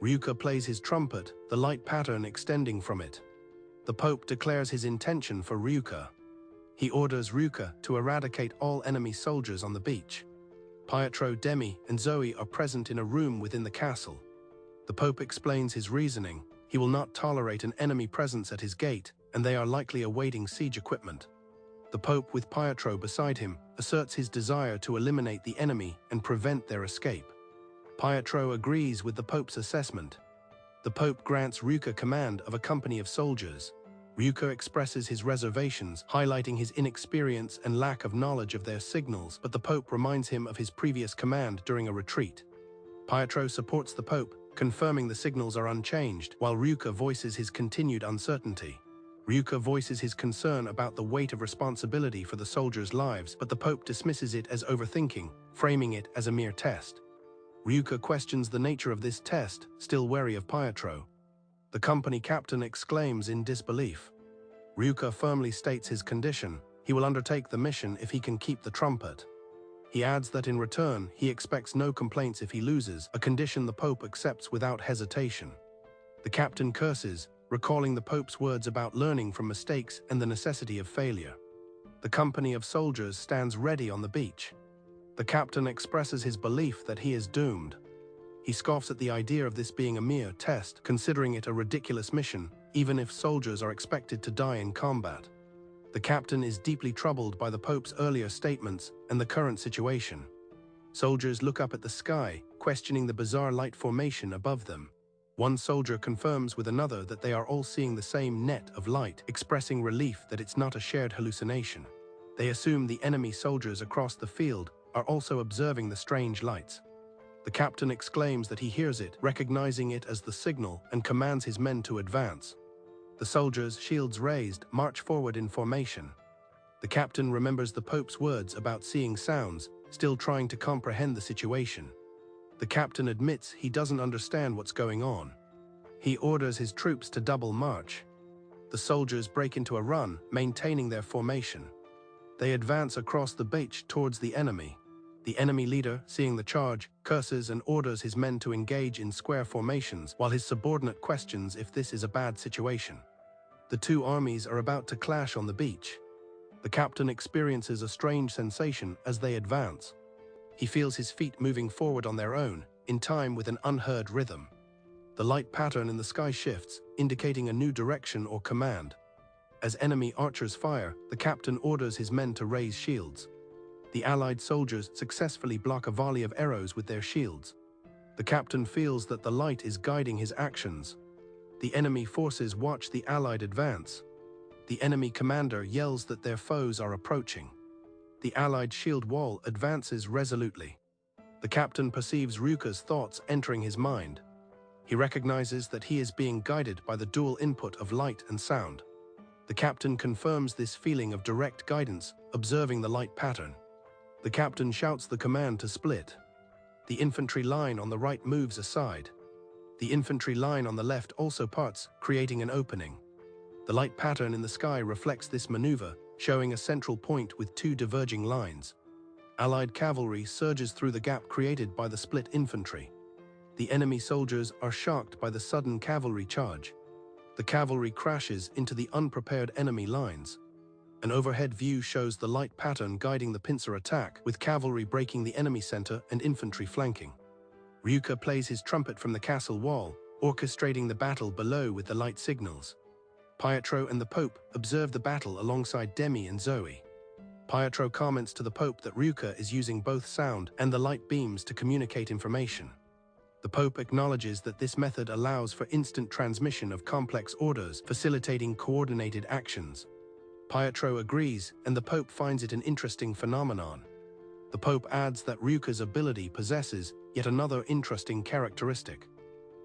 Ryuka plays his trumpet, the light pattern extending from it. The Pope declares his intention for Ryuka. He orders Ryuka to eradicate all enemy soldiers on the beach. Pietro, Demi, and Zoe are present in a room within the castle. The Pope explains his reasoning. He will not tolerate an enemy presence at his gate, and they are likely awaiting siege equipment. The Pope, with Pietro beside him, asserts his desire to eliminate the enemy and prevent their escape. Pietro agrees with the Pope's assessment. The Pope grants Ryuka command of a company of soldiers. Ryuka expresses his reservations, highlighting his inexperience and lack of knowledge of their signals, but the Pope reminds him of his previous command during a retreat. Pietro supports the Pope, confirming the signals are unchanged, while Ryuka voices his continued uncertainty. Ryuka voices his concern about the weight of responsibility for the soldiers' lives, but the Pope dismisses it as overthinking, framing it as a mere test. Ryuka questions the nature of this test, still wary of Pietro. The company captain exclaims in disbelief. Ryuka firmly states his condition. He will undertake the mission if he can keep the trumpet. He adds that in return, he expects no complaints if he loses, a condition the Pope accepts without hesitation. The captain curses, recalling the Pope's words about learning from mistakes and the necessity of failure. The company of soldiers stands ready on the beach. The captain expresses his belief that he is doomed. He scoffs at the idea of this being a mere test, considering it a ridiculous mission, even if soldiers are expected to die in combat. The captain is deeply troubled by the Pope's earlier statements and the current situation. Soldiers look up at the sky, questioning the bizarre light formation above them. One soldier confirms with another that they are all seeing the same net of light, expressing relief that it's not a shared hallucination. They assume the enemy soldiers across the field are also observing the strange lights. The captain exclaims that he hears it, recognizing it as the signal, and commands his men to advance. The soldiers, shields raised, march forward in formation. The captain remembers the Pope's words about seeing sounds, still trying to comprehend the situation. The captain admits he doesn't understand what's going on. He orders his troops to double march. The soldiers break into a run, maintaining their formation. They advance across the beach towards the enemy. The enemy leader, seeing the charge, curses and orders his men to engage in square formations, while his subordinate questions if this is a bad situation. The two armies are about to clash on the beach. The captain experiences a strange sensation as they advance. He feels his feet moving forward on their own, in time with an unheard rhythm. The light pattern in the sky shifts, indicating a new direction or command. As enemy archers fire, the captain orders his men to raise shields. The allied soldiers successfully block a volley of arrows with their shields. The captain feels that the light is guiding his actions. The enemy forces watch the allied advance. The enemy commander yells that their foes are approaching. The allied shield wall advances resolutely. The captain perceives Ryuka's thoughts entering his mind. He recognizes that he is being guided by the dual input of light and sound. The captain confirms this feeling of direct guidance, observing the light pattern. The captain shouts the command to split. The infantry line on the right moves aside. The infantry line on the left also parts, creating an opening. The light pattern in the sky reflects this maneuver, showing a central point with two diverging lines. Allied cavalry surges through the gap created by the split infantry. The enemy soldiers are shocked by the sudden cavalry charge. The cavalry crashes into the unprepared enemy lines. An overhead view shows the light pattern guiding the pincer attack, with cavalry breaking the enemy center and infantry flanking. Ryuka plays his trumpet from the castle wall, orchestrating the battle below with the light signals. Pietro and the Pope observe the battle alongside Demi and Zoe. Pietro comments to the Pope that Ryuka is using both sound and the light beams to communicate information. The Pope acknowledges that this method allows for instant transmission of complex orders, facilitating coordinated actions. Pietro agrees, and the Pope finds it an interesting phenomenon. The Pope adds that Ryuka's ability possesses yet another interesting characteristic.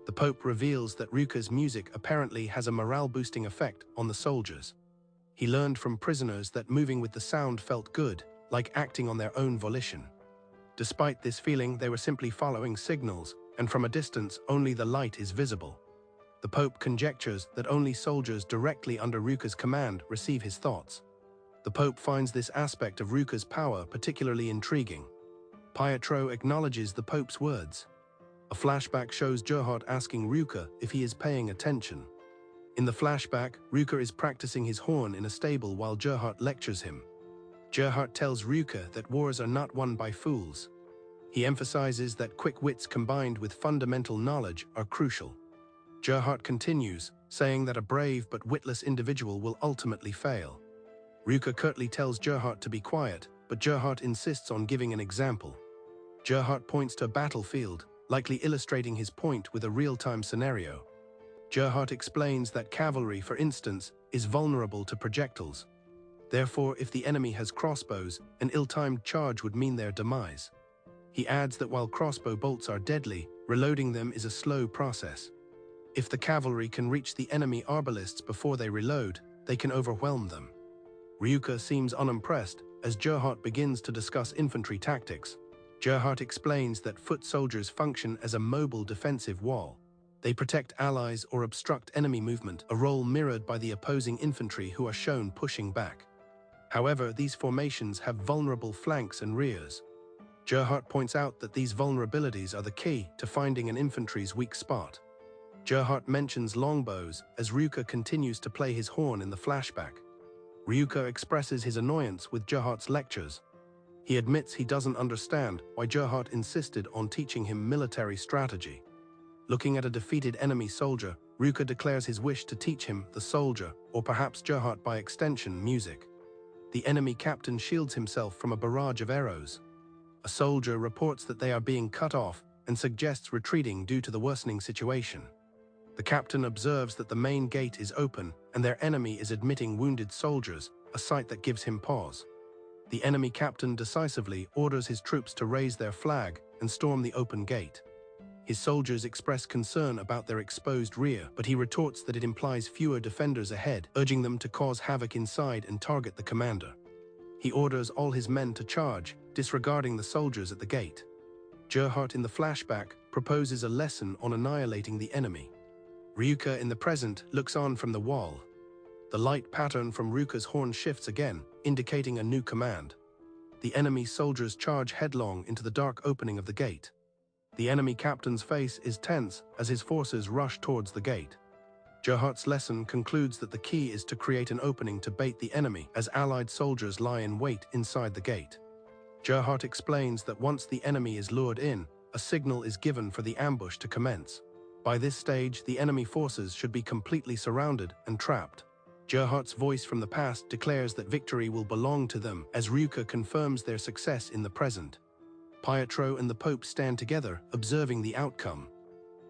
The Pope reveals that Ryuka's music apparently has a morale-boosting effect on the soldiers. He learned from prisoners that moving with the sound felt good, like acting on their own volition. Despite this feeling, they were simply following signals, and from a distance only the light is visible. The Pope conjectures that only soldiers directly under Ryuka's command receive his thoughts. The Pope finds this aspect of Ryuka's power particularly intriguing. Pietro acknowledges the Pope's words. A flashback shows Gerhardt asking Ryuka if he is paying attention. In the flashback, Ryuka is practicing his horn in a stable while Gerhardt lectures him. Gerhardt tells Ryuka that wars are not won by fools. He emphasizes that quick wits combined with fundamental knowledge are crucial. Gerhardt continues, saying that a brave but witless individual will ultimately fail. Ryuka curtly tells Gerhardt to be quiet, but Gerhardt insists on giving an example. Gerhardt points to a battlefield, likely illustrating his point with a real-time scenario. Gerhardt explains that cavalry, for instance, is vulnerable to projectiles. Therefore, if the enemy has crossbows, an ill-timed charge would mean their demise. He adds that while crossbow bolts are deadly, reloading them is a slow process. If the cavalry can reach the enemy arbalists before they reload, they can overwhelm them. Ryuka seems unimpressed as Gerhardt begins to discuss infantry tactics. Gerhardt explains that foot soldiers function as a mobile defensive wall. They protect allies or obstruct enemy movement, a role mirrored by the opposing infantry who are shown pushing back. However, these formations have vulnerable flanks and rears. Gerhardt points out that these vulnerabilities are the key to finding an infantry's weak spot. Gerhardt mentions longbows as Ryuka continues to play his horn in the flashback. Ryuka expresses his annoyance with Gerhardt's lectures. He admits he doesn't understand why Gerhardt insisted on teaching him military strategy. Looking at a defeated enemy soldier, Ryuka declares his wish to teach him, the soldier, or perhaps Gerhardt by extension, music. The enemy captain shields himself from a barrage of arrows. A soldier reports that they are being cut off and suggests retreating due to the worsening situation. The captain observes that the main gate is open and their enemy is admitting wounded soldiers, a sight that gives him pause. The enemy captain decisively orders his troops to raise their flag and storm the open gate. His soldiers express concern about their exposed rear, but he retorts that it implies fewer defenders ahead, urging them to cause havoc inside and target the commander. He orders all his men to charge, disregarding the soldiers at the gate. Gerhardt in the flashback proposes a lesson on annihilating the enemy. Ryuka in the present looks on from the wall. The light pattern from Ryuka's horn shifts again, indicating a new command. The enemy soldiers charge headlong into the dark opening of the gate. The enemy captain's face is tense as his forces rush towards the gate. Gerhardt's lesson concludes that the key is to create an opening to bait the enemy as allied soldiers lie in wait inside the gate. Gerhardt explains that once the enemy is lured in, a signal is given for the ambush to commence. By this stage, the enemy forces should be completely surrounded and trapped. Gerhardt's voice from the past declares that victory will belong to them as Ryuka confirms their success in the present. Pietro and the Pope stand together, observing the outcome.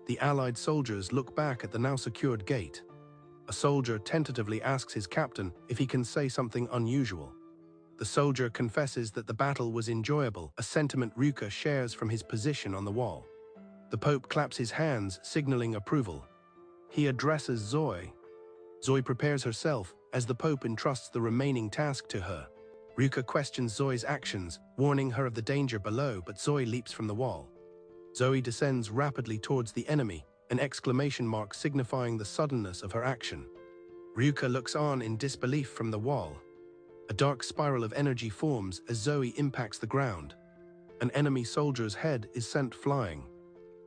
The Allied soldiers look back at the now secured gate. A soldier tentatively asks his captain if he can say something unusual. The soldier confesses that the battle was enjoyable, a sentiment Ryuka shares from his position on the wall. The Pope claps his hands, signaling approval. He addresses Zoe. Zoe prepares herself as the Pope entrusts the remaining task to her. Ryuka questions Zoe's actions, warning her of the danger below, but Zoe leaps from the wall. Zoe descends rapidly towards the enemy, an exclamation mark signifying the suddenness of her action. Ryuka looks on in disbelief from the wall. A dark spiral of energy forms as Zoe impacts the ground. An enemy soldier's head is sent flying.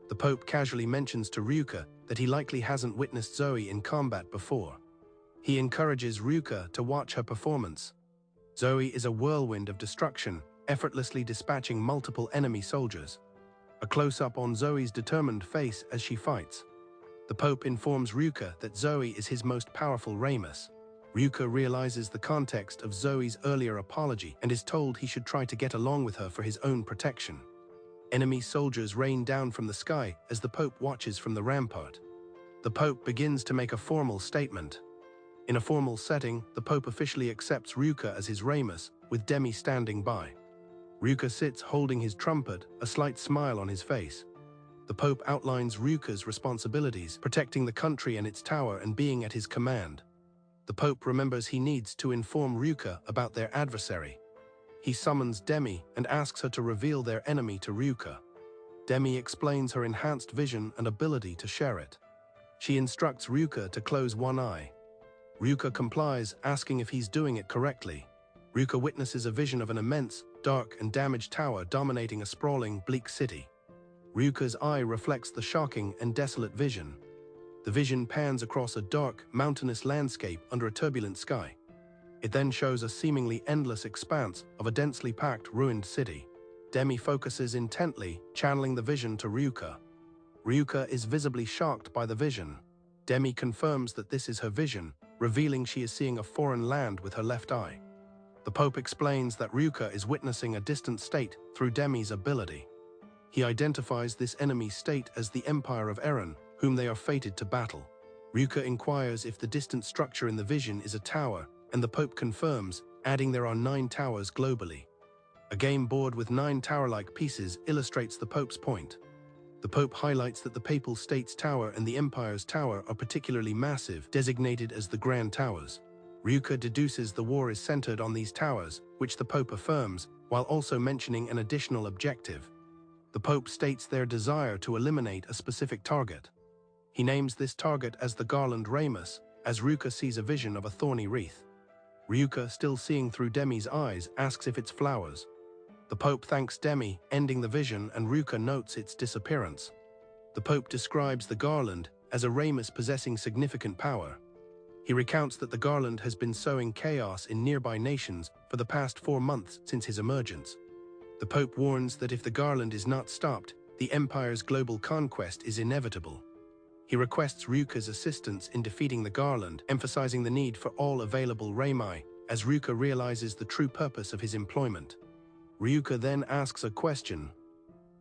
The Pope casually mentions to Ryuka that he likely hasn't witnessed Zoe in combat before. He encourages Ryuka to watch her performance. Zoe is a whirlwind of destruction, effortlessly dispatching multiple enemy soldiers. A close-up on Zoe's determined face as she fights. The Pope informs Ryuka that Zoe is his most powerful Ramus. Ryuka realizes the context of Zoe's earlier apology and is told he should try to get along with her for his own protection. Enemy soldiers rain down from the sky as the Pope watches from the rampart. The Pope begins to make a formal statement. In a formal setting, the Pope officially accepts Ryuka as his Ramus, with Demi standing by. Ryuka sits holding his trumpet, a slight smile on his face. The Pope outlines Ryuka's responsibilities, protecting the country and its tower and being at his command. The Pope remembers he needs to inform Ryuka about their adversary. He summons Demi and asks her to reveal their enemy to Ryuka. Demi explains her enhanced vision and ability to share it. She instructs Ryuka to close one eye. Ryuka complies, asking if he's doing it correctly. Ryuka witnesses a vision of an immense, dark and damaged tower dominating a sprawling, bleak city. Ryuka's eye reflects the shocking and desolate vision. The vision pans across a dark, mountainous landscape under a turbulent sky. It then shows a seemingly endless expanse of a densely packed, ruined city. Demi focuses intently, channeling the vision to Ryuka. Ryuka is visibly shocked by the vision. Demi confirms that this is her vision, revealing she is seeing a foreign land with her left eye. The Pope explains that Ryuka is witnessing a distant state through Demi's ability. He identifies this enemy state as the Empire of Eren, whom they are fated to battle. Ryuka inquires if the distant structure in the vision is a tower, and the Pope confirms, adding there are 9 towers globally. A game board with 9 tower-like pieces illustrates the Pope's point. The Pope highlights that the Papal State's Tower and the Empire's Tower are particularly massive, designated as the Grand Towers. Ryuka deduces the war is centered on these towers, which the Pope affirms, while also mentioning an additional objective. The Pope states their desire to eliminate a specific target. He names this target as the Garland Ramus, as Ryuka sees a vision of a thorny wreath. Ryuka, still seeing through Demi's eyes, asks if it's flowers. The Pope thanks Demi, ending the vision, and Ryuka notes its disappearance. The Pope describes the garland as a Ramus possessing significant power. He recounts that the garland has been sowing chaos in nearby nations for the past 4 months since his emergence. The Pope warns that if the garland is not stopped, the Empire's global conquest is inevitable. He requests Ryuka's assistance in defeating the garland, emphasizing the need for all available Raimai, as Ryuka realizes the true purpose of his employment. Ryuka then asks a question.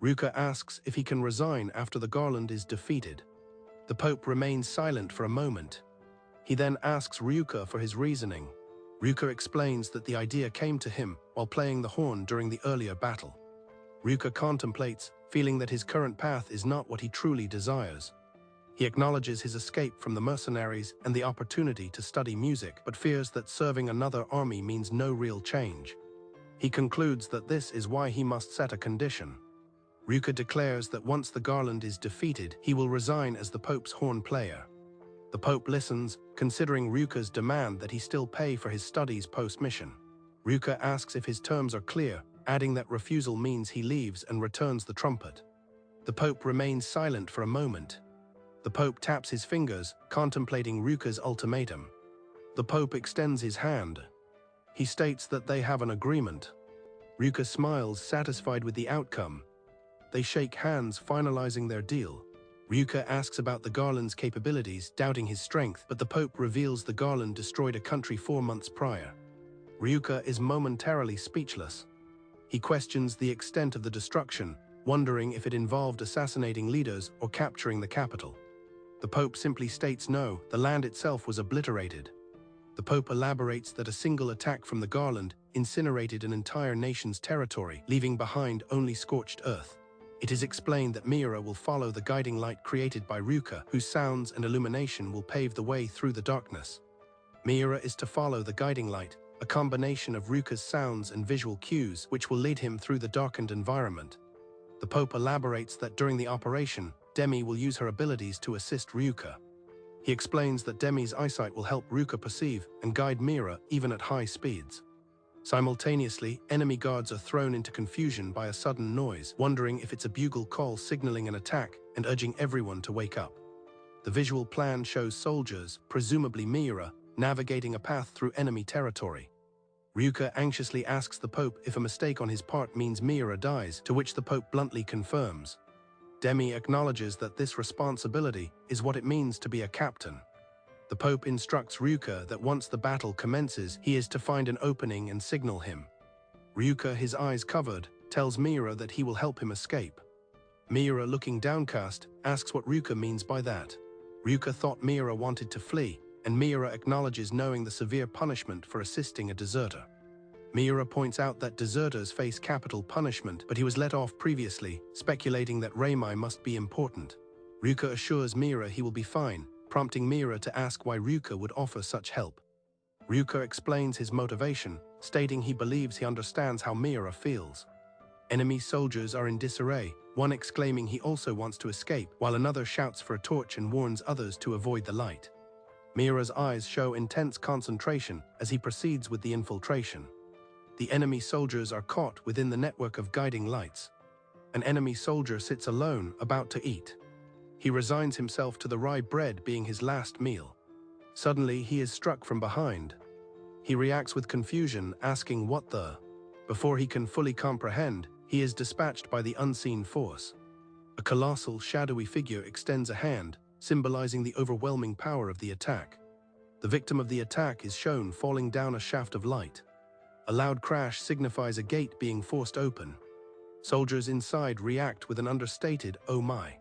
Ryuka asks if he can resign after the garland is defeated. The Pope remains silent for a moment. He then asks Ryuka for his reasoning. Ryuka explains that the idea came to him while playing the horn during the earlier battle. Ryuka contemplates, feeling that his current path is not what he truly desires. He acknowledges his escape from the mercenaries and the opportunity to study music, but fears that serving another army means no real change. He concludes that this is why he must set a condition. Ryuka declares that once the garland is defeated, he will resign as the Pope's horn player. The Pope listens, considering Ryuka's demand that he still pay for his studies post-mission. Ryuka asks if his terms are clear, adding that refusal means he leaves and returns the trumpet. The Pope remains silent for a moment. The Pope taps his fingers, contemplating Ryuka's ultimatum. The Pope extends his hand. He states that they have an agreement. Ryuka smiles, satisfied with the outcome. They shake hands, finalizing their deal. Ryuka asks about the garland's capabilities, doubting his strength, but the Pope reveals the garland destroyed a country 4 months prior. Ryuka is momentarily speechless. He questions the extent of the destruction, wondering if it involved assassinating leaders or capturing the capital. The Pope simply states no, the land itself was obliterated. The Pope elaborates that a single attack from the garland incinerated an entire nation's territory, leaving behind only scorched earth. It is explained that Miura will follow the guiding light created by Ryuka, whose sounds and illumination will pave the way through the darkness. Miura is to follow the guiding light, a combination of Ryuka's sounds and visual cues which will lead him through the darkened environment. The Pope elaborates that during the operation, Demi will use her abilities to assist Ryuka. He explains that Demi's eyesight will help Ryuka perceive and guide Miura even at high speeds. Simultaneously, enemy guards are thrown into confusion by a sudden noise, wondering if it's a bugle call signaling an attack and urging everyone to wake up. The visual plan shows soldiers, presumably Miura, navigating a path through enemy territory. Ryuka anxiously asks the Pope if a mistake on his part means Miura dies, to which the Pope bluntly confirms. Demi acknowledges that this responsibility is what it means to be a captain. The Pope instructs Ryuka that once the battle commences, he is to find an opening and signal him. Ryuka, his eyes covered, tells Miura that he will help him escape. Miura, looking downcast, asks what Ryuka means by that. Ryuka thought Miura wanted to flee, and Miura acknowledges knowing the severe punishment for assisting a deserter. Miura points out that deserters face capital punishment, but he was let off previously, speculating that Reimai must be important. Ryuka assures Miura he will be fine, prompting Miura to ask why Ryuka would offer such help. Ryuka explains his motivation, stating he believes he understands how Miura feels. Enemy soldiers are in disarray, one exclaiming he also wants to escape, while another shouts for a torch and warns others to avoid the light. Miura's eyes show intense concentration as he proceeds with the infiltration. The enemy soldiers are caught within the network of guiding lights. An enemy soldier sits alone, about to eat. He resigns himself to the rye bread being his last meal. Suddenly, he is struck from behind. He reacts with confusion, asking what the... Before he can fully comprehend, he is dispatched by the unseen force. A colossal, shadowy figure extends a hand, symbolizing the overwhelming power of the attack. The victim of the attack is shown falling down a shaft of light. A loud crash signifies a gate being forced open. Soldiers inside react with an understated, "Oh my."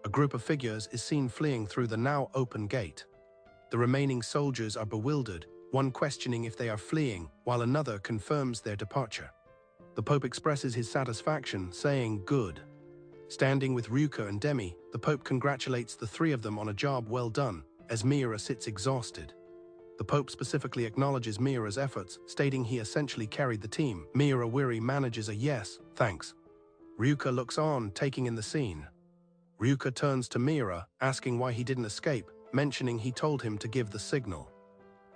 A group of figures is seen fleeing through the now open gate. The remaining soldiers are bewildered, one questioning if they are fleeing, while another confirms their departure. The Pope expresses his satisfaction, saying, "Good." Standing with Ryuka and Demi, the Pope congratulates the three of them on a job well done, as Miura sits exhausted. The Pope specifically acknowledges Miura's efforts, stating he essentially carried the team. Miura, weary, manages a "yes, thanks." Ryuka looks on, taking in the scene. Ryuka turns to Miura, asking why he didn't escape, mentioning he told him to give the signal.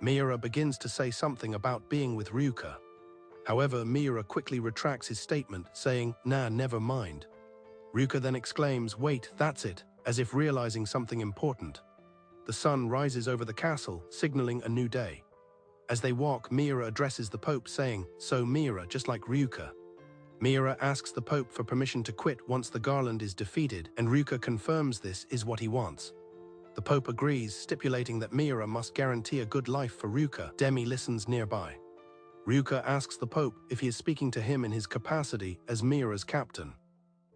Miura begins to say something about being with Ryuka. However, Miura quickly retracts his statement, saying, "Nah, never mind." Ryuka then exclaims, "Wait, that's it," as if realizing something important. The sun rises over the castle, signaling a new day. As they walk, Miura addresses the Pope, saying, "So Miura, just like Ryuka." Miura asks the Pope for permission to quit once the garland is defeated, and Ryuka confirms this is what he wants. The Pope agrees, stipulating that Miura must guarantee a good life for Ryuka. Demi listens nearby. Ryuka asks the Pope if he is speaking to him in his capacity as Miura's captain.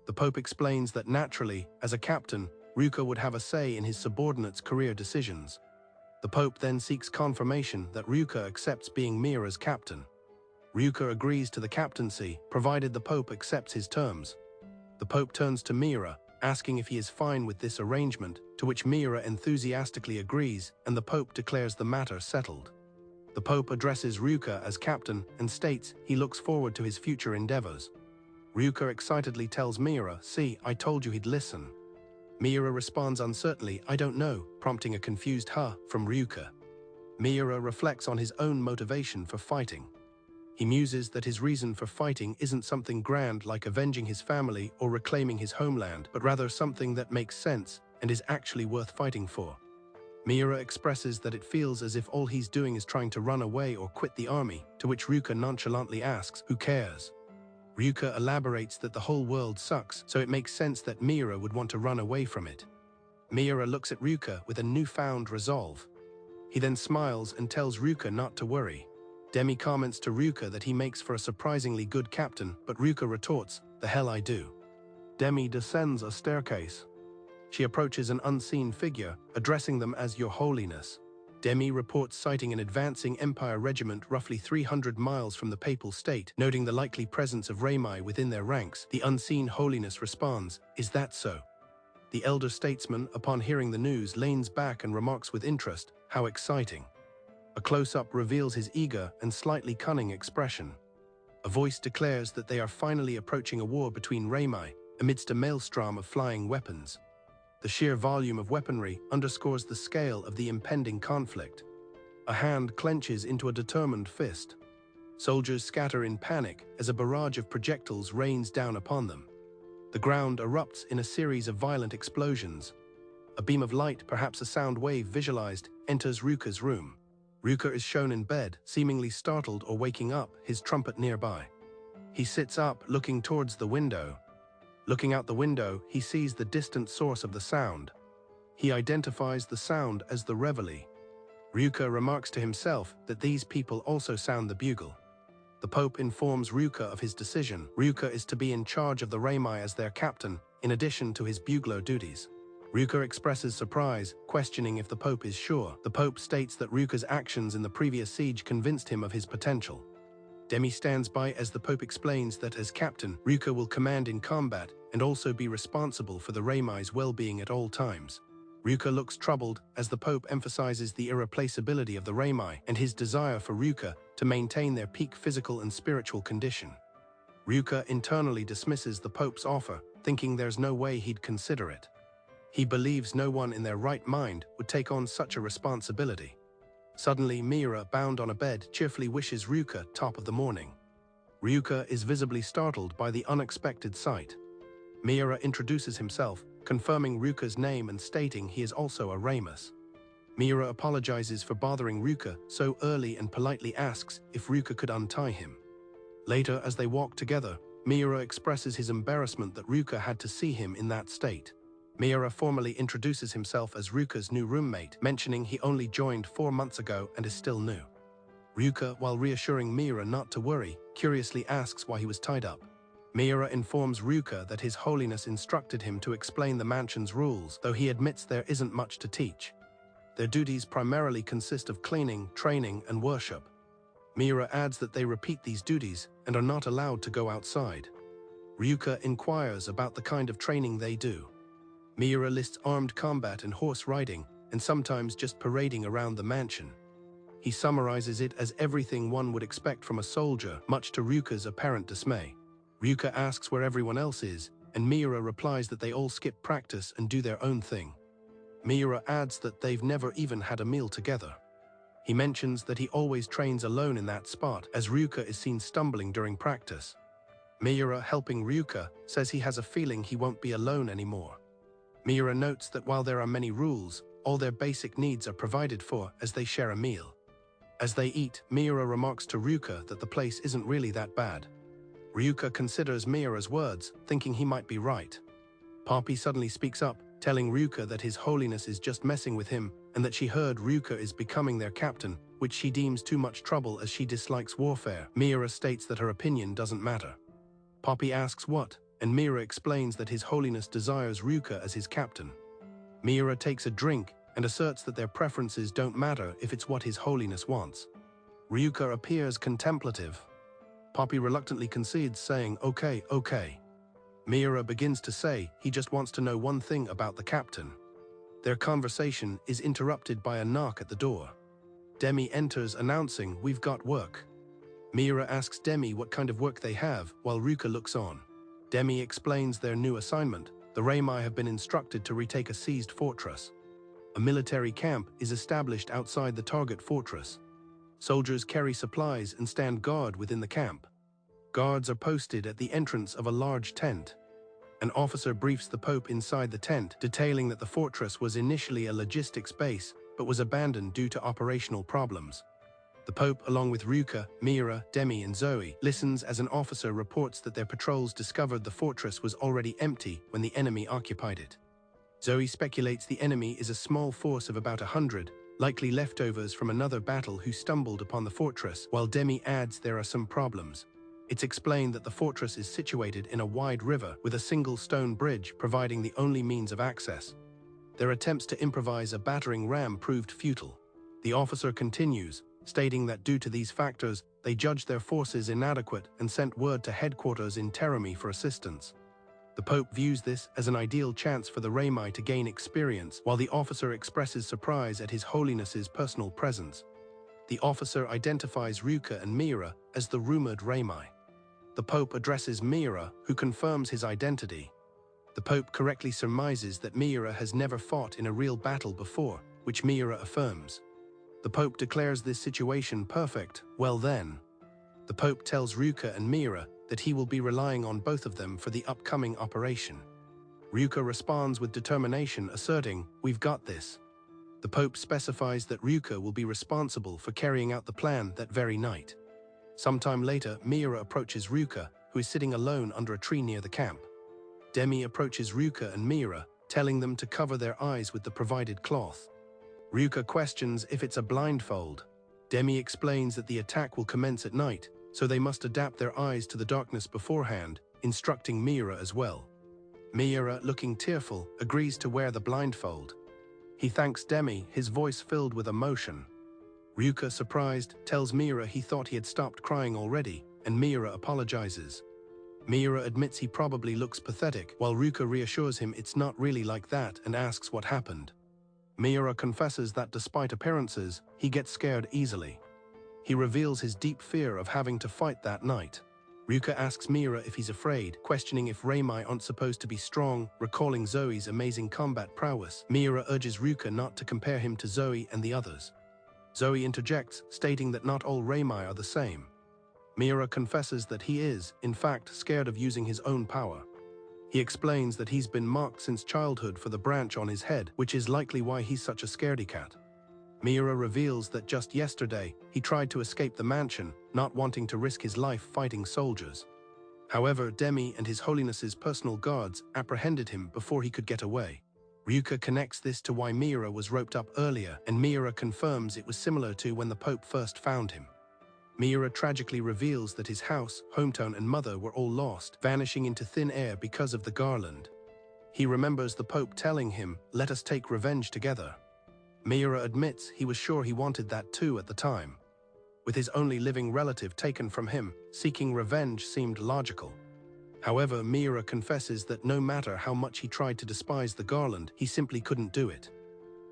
The Pope explains that naturally, as a captain, Ryuka would have a say in his subordinates' career decisions. The Pope then seeks confirmation that Ryuka accepts being Miura's captain. Ryuka agrees to the captaincy, provided the Pope accepts his terms. The Pope turns to Miura, asking if he is fine with this arrangement, to which Miura enthusiastically agrees, and the Pope declares the matter settled. The Pope addresses Ryuka as captain and states he looks forward to his future endeavors. Ryuka excitedly tells Miura, "See, I told you he'd listen." Miura responds uncertainly, "I don't know," prompting a confused "huh" from Ryuka. Miura reflects on his own motivation for fighting. He muses that his reason for fighting isn't something grand like avenging his family or reclaiming his homeland, but rather something that makes sense and is actually worth fighting for. Miura expresses that it feels as if all he's doing is trying to run away or quit the army, to which Ryuka nonchalantly asks, "Who cares?" Ryuka elaborates that the whole world sucks, so it makes sense that Miura would want to run away from it. Miura looks at Ryuka with a newfound resolve. He then smiles and tells Ryuka not to worry. Demi comments to Ryuka that he makes for a surprisingly good captain, but Ryuka retorts, "The hell I do." Demi descends a staircase. She approaches an unseen figure, addressing them as Your Holiness. Demi reports sighting an advancing Empire regiment roughly 300 miles from the Papal State, noting the likely presence of Reimai within their ranks. The unseen Holiness responds, "Is that so?" The elder statesman, upon hearing the news, leans back and remarks with interest, "How exciting." A close-up reveals his eager and slightly cunning expression. A voice declares that they are finally approaching a war between Reimai, amidst a maelstrom of flying weapons. The sheer volume of weaponry underscores the scale of the impending conflict. A hand clenches into a determined fist. Soldiers scatter in panic as a barrage of projectiles rains down upon them. The ground erupts in a series of violent explosions. A beam of light, perhaps a sound wave visualized, enters Ryuka's room. Ryuka is shown in bed, seemingly startled or waking up, his trumpet nearby. He sits up, looking towards the window. Looking out the window, he sees the distant source of the sound. He identifies the sound as the reveille. Ryuka remarks to himself that these people also sound the bugle. The Pope informs Ryuka of his decision. Ryuka is to be in charge of the Reimai as their captain, in addition to his bugler duties. Ryuka expresses surprise, questioning if the Pope is sure. The Pope states that Ryuka's actions in the previous siege convinced him of his potential. Demi stands by as the Pope explains that as captain, Ryuka will command in combat and also be responsible for the Reimai's well-being at all times. Ryuka looks troubled as the Pope emphasizes the irreplaceability of the Reimai and his desire for Ryuka to maintain their peak physical and spiritual condition. Ryuka internally dismisses the Pope's offer, thinking there's no way he'd consider it. He believes no one in their right mind would take on such a responsibility. Suddenly, Miura, bound on a bed, cheerfully wishes Ryuka top of the morning. Ryuka is visibly startled by the unexpected sight. Miura introduces himself, confirming Ryuka's name and stating he is also a Remus. Miura apologizes for bothering Ryuka so early and politely asks if Ryuka could untie him. Later, as they walk together, Miura expresses his embarrassment that Ryuka had to see him in that state. Miura formally introduces himself as Ryuka's new roommate, mentioning he only joined 4 months ago and is still new. Ryuka, while reassuring Miura not to worry, curiously asks why he was tied up. Miura informs Ryuka that His Holiness instructed him to explain the mansion's rules, though he admits there isn't much to teach. Their duties primarily consist of cleaning, training, and worship. Miura adds that they repeat these duties and are not allowed to go outside. Ryuka inquires about the kind of training they do. Miura lists armed combat and horse riding, and sometimes just parading around the mansion. He summarizes it as everything one would expect from a soldier, much to Ryuka's apparent dismay. Ryuka asks where everyone else is, and Miura replies that they all skip practice and do their own thing. Miura adds that they've never even had a meal together. He mentions that he always trains alone in that spot, as Ryuka is seen stumbling during practice. Miura, helping Ryuka, says he has a feeling he won't be alone anymore. Miura notes that while there are many rules, all their basic needs are provided for as they share a meal. As they eat, Miura remarks to Ryuka that the place isn't really that bad. Ryuka considers Miura's words, thinking he might be right. Poppy suddenly speaks up, telling Ryuka that His Holiness is just messing with him and that she heard Ryuka is becoming their captain, which she deems too much trouble as she dislikes warfare. Miura states that her opinion doesn't matter. Poppy asks what, and Miura explains that His Holiness desires Ryuka as his captain. Miura takes a drink and asserts that their preferences don't matter if it's what His Holiness wants. Ryuka appears contemplative. Poppy reluctantly concedes, saying, okay. Miura begins to say he just wants to know one thing about the captain. Their conversation is interrupted by a knock at the door. Demi enters, announcing, "We've got work." Miura asks Demi what kind of work they have, while Ryuka looks on. Demi explains their new assignment. The Reimai have been instructed to retake a seized fortress. A military camp is established outside the target fortress. Soldiers carry supplies and stand guard within the camp. Guards are posted at the entrance of a large tent. An officer briefs the Pope inside the tent, detailing that the fortress was initially a logistics base, but was abandoned due to operational problems. The Pope, along with Ryuka, Miura, Demi, and Zoe, listens as an officer reports that their patrols discovered the fortress was already empty when the enemy occupied it. Zoe speculates the enemy is a small force of about 100, likely leftovers from another battle who stumbled upon the fortress, while Demi adds there are some problems. It's explained that the fortress is situated in a wide river with a single stone bridge providing the only means of access. Their attempts to improvise a battering ram proved futile. The officer continues, stating that due to these factors, they judged their forces inadequate and sent word to headquarters in Terami for assistance. The Pope views this as an ideal chance for the Reimai to gain experience, while the officer expresses surprise at His Holiness's personal presence. The officer identifies Ryuka and Mira as the rumored Reimai. The Pope addresses Mira, who confirms his identity. The Pope correctly surmises that Mira has never fought in a real battle before, which Mira affirms. The Pope declares this situation perfect. Well then, the Pope tells Ryuka and Mira that he will be relying on both of them for the upcoming operation. Ryuka responds with determination, asserting, "We've got this." The Pope specifies that Ryuka will be responsible for carrying out the plan that very night. Sometime later, Mira approaches Ryuka, who is sitting alone under a tree near the camp. Demi approaches Ryuka and Mira, telling them to cover their eyes with the provided cloth. Ryuka questions if it's a blindfold. Demi explains that the attack will commence at night, so they must adapt their eyes to the darkness beforehand, instructing Mira as well. Mira, looking tearful, agrees to wear the blindfold. He thanks Demi, his voice filled with emotion. Ryuka, surprised, tells Mira he thought he had stopped crying already, and Mira apologizes. Mira admits he probably looks pathetic, while Ryuka reassures him it's not really like that and asks what happened. Mira confesses that despite appearances, he gets scared easily. He reveals his deep fear of having to fight that night. Ryuka asks Mira if he's afraid, questioning if Reimai aren't supposed to be strong, recalling Zoe's amazing combat prowess. Mira urges Ryuka not to compare him to Zoe and the others. Zoe interjects, stating that not all Reimai are the same. Mira confesses that he is, in fact, scared of using his own power. He explains that he's been marked since childhood for the branch on his head, which is likely why he's such a scaredy cat. Mira reveals that just yesterday, he tried to escape the mansion, not wanting to risk his life fighting soldiers. However, Demi and His Holiness's personal guards apprehended him before he could get away. Ryuka connects this to why Mira was roped up earlier, and Mira confirms it was similar to when the Pope first found him. Mira tragically reveals that his house, hometown, and mother were all lost, vanishing into thin air because of the garland. He remembers the Pope telling him, "Let us take revenge together." Mira admits he was sure he wanted that too at the time. With his only living relative taken from him, seeking revenge seemed logical. However, Mira confesses that no matter how much he tried to despise the garland, he simply couldn't do it.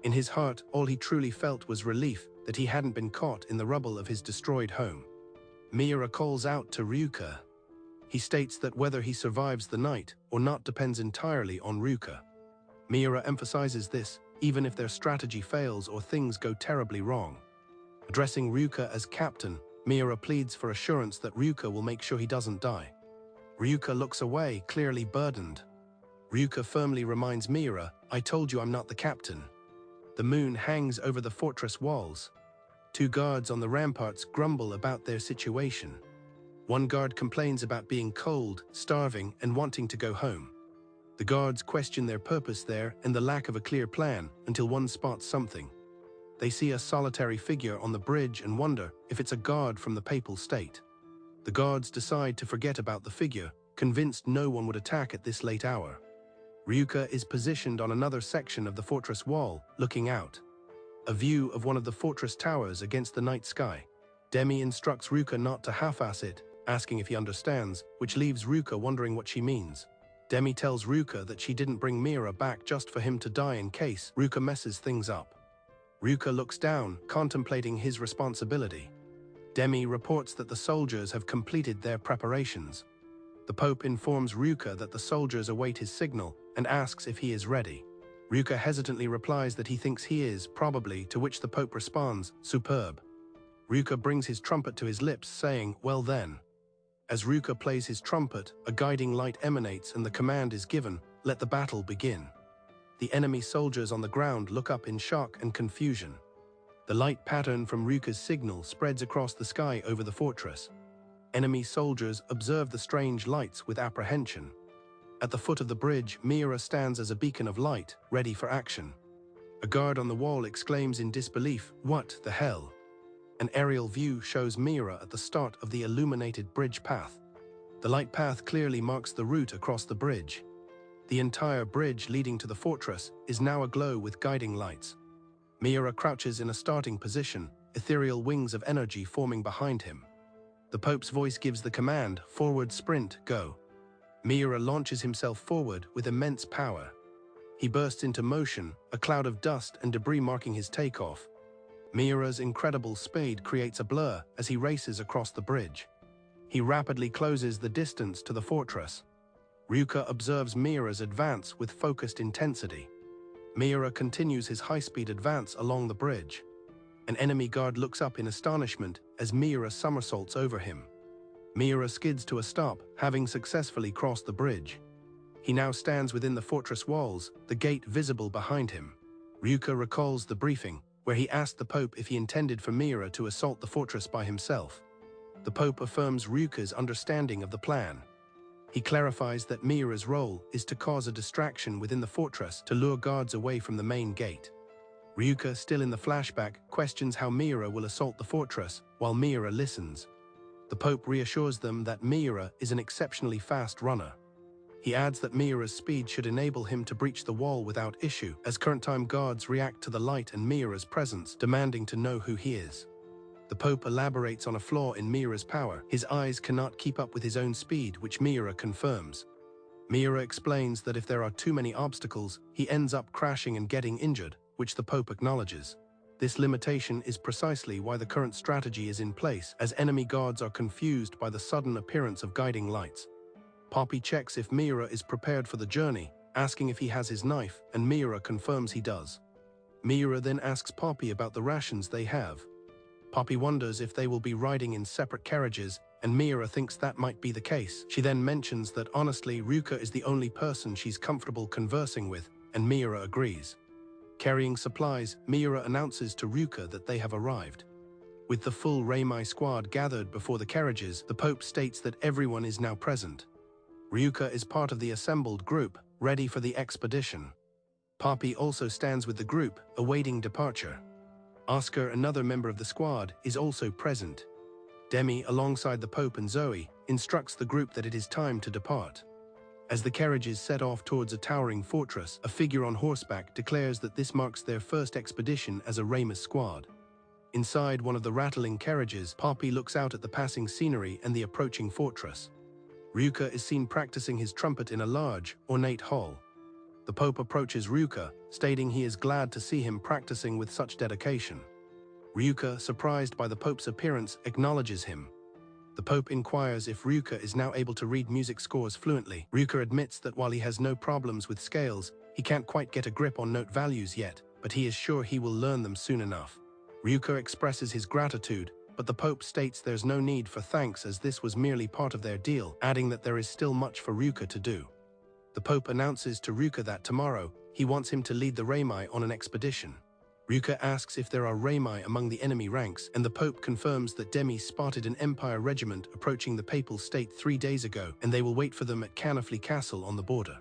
In his heart, all he truly felt was relief that he hadn't been caught in the rubble of his destroyed home. Mira calls out to Ryuka. He states that whether he survives the night or not depends entirely on Ryuka. Mira emphasizes this, even if their strategy fails or things go terribly wrong. Addressing Ryuka as captain, Mira pleads for assurance that Ryuka will make sure he doesn't die. Ryuka looks away, clearly burdened. Ryuka firmly reminds Mira, "I told you I'm not the captain." The moon hangs over the fortress walls. Two guards on the ramparts grumble about their situation. One guard complains about being cold, starving, and wanting to go home. The guards question their purpose there and the lack of a clear plan until one spots something. They see a solitary figure on the bridge and wonder if it's a guard from the Papal State. The guards decide to forget about the figure, convinced no one would attack at this late hour. Ryuka is positioned on another section of the fortress wall, looking out. A view of one of the fortress towers against the night sky. Demi instructs Ryuka not to half-ass it, asking if he understands, which leaves Ryuka wondering what she means. Demi tells Ryuka that she didn't bring Mira back just for him to die in case Ryuka messes things up. Ryuka looks down, contemplating his responsibility. Demi reports that the soldiers have completed their preparations. The Pope informs Ryuka that the soldiers await his signal and asks if he is ready. Ryuka hesitantly replies that he thinks he is, probably, to which the Pope responds, "Superb." Ryuka brings his trumpet to his lips, saying, "Well then." As Ryuka plays his trumpet, a guiding light emanates and the command is given, "Let the battle begin." The enemy soldiers on the ground look up in shock and confusion. The light pattern from Ryuka's signal spreads across the sky over the fortress. Enemy soldiers observe the strange lights with apprehension. At the foot of the bridge, Miura stands as a beacon of light, ready for action. A guard on the wall exclaims in disbelief, "What the hell?" An aerial view shows Miura at the start of the illuminated bridge path. The light path clearly marks the route across the bridge. The entire bridge leading to the fortress is now aglow with guiding lights. Miura crouches in a starting position, ethereal wings of energy forming behind him. The Pope's voice gives the command, "Forward sprint, go." Miura launches himself forward with immense power. He bursts into motion, a cloud of dust and debris marking his takeoff. Miura's incredible speed creates a blur as he races across the bridge. He rapidly closes the distance to the fortress. Ryuka observes Miura's advance with focused intensity. Miura continues his high-speed advance along the bridge. An enemy guard looks up in astonishment as Miura somersaults over him. Miura skids to a stop, having successfully crossed the bridge. He now stands within the fortress walls, the gate visible behind him. Ryuka recalls the briefing, where he asked the Pope if he intended for Miura to assault the fortress by himself. The Pope affirms Ryuka's understanding of the plan. He clarifies that Miura's role is to cause a distraction within the fortress to lure guards away from the main gate. Ryuka, still in the flashback, questions how Miura will assault the fortress, while Miura listens. The Pope reassures them that Miura is an exceptionally fast runner. He adds that Miura's speed should enable him to breach the wall without issue, as current-time guards react to the light and Miura's presence, demanding to know who he is. The Pope elaborates on a flaw in Miura's power. His eyes cannot keep up with his own speed, which Miura confirms. Miura explains that if there are too many obstacles, he ends up crashing and getting injured, which the Pope acknowledges. This limitation is precisely why the current strategy is in place, as enemy guards are confused by the sudden appearance of guiding lights. Poppy checks if Miura is prepared for the journey, asking if he has his knife, and Miura confirms he does. Miura then asks Poppy about the rations they have. Poppy wonders if they will be riding in separate carriages, and Miura thinks that might be the case. She then mentions that honestly, Ryuka is the only person she's comfortable conversing with, and Miura agrees. Carrying supplies, Miura announces to Ryuka that they have arrived. With the full Reimai squad gathered before the carriages, the Pope states that everyone is now present. Ryuka is part of the assembled group, ready for the expedition. Poppy also stands with the group, awaiting departure. Oscar, another member of the squad, is also present. Demi, alongside the Pope and Zoe, instructs the group that it is time to depart. As the carriages set off towards a towering fortress, a figure on horseback declares that this marks their first expedition as a Remus squad. Inside one of the rattling carriages, Poppy looks out at the passing scenery and the approaching fortress. Ryuka is seen practicing his trumpet in a large, ornate hall. The Pope approaches Ryuka, stating he is glad to see him practicing with such dedication. Ryuka, surprised by the Pope's appearance, acknowledges him. The Pope inquires if Ryuka is now able to read music scores fluently. Ryuka admits that while he has no problems with scales, he can't quite get a grip on note values yet, but he is sure he will learn them soon enough. Ryuka expresses his gratitude, but the Pope states there's no need for thanks as this was merely part of their deal, adding that there is still much for Ryuka to do. The Pope announces to Ryuka that tomorrow, he wants him to lead the Reimai on an expedition. Ryuka asks if there are Reimai among the enemy ranks, and the Pope confirms that Demi spotted an Empire regiment approaching the Papal State 3 days ago, and they will wait for them at Canifley Castle on the border.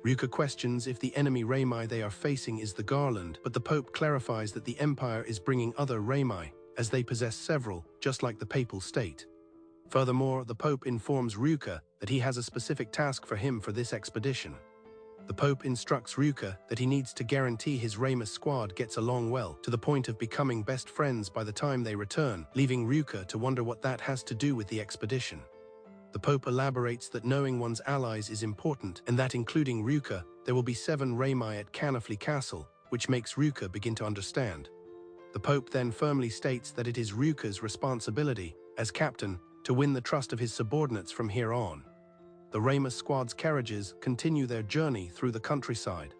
Ryuka questions if the enemy Reimai they are facing is the Garland, but the Pope clarifies that the Empire is bringing other Reimai, as they possess several, just like the Papal State. Furthermore, the Pope informs Ryuka that he has a specific task for him for this expedition. The Pope instructs Ryuka that he needs to guarantee his Remus squad gets along well, to the point of becoming best friends by the time they return, leaving Ryuka to wonder what that has to do with the expedition. The Pope elaborates that knowing one's allies is important, and that including Ryuka, there will be 7 Reimai at Canifley Castle, which makes Ryuka begin to understand. The Pope then firmly states that it is Ryuka's responsibility, as captain, to win the trust of his subordinates from here on. The Remus squad's carriages continue their journey through the countryside.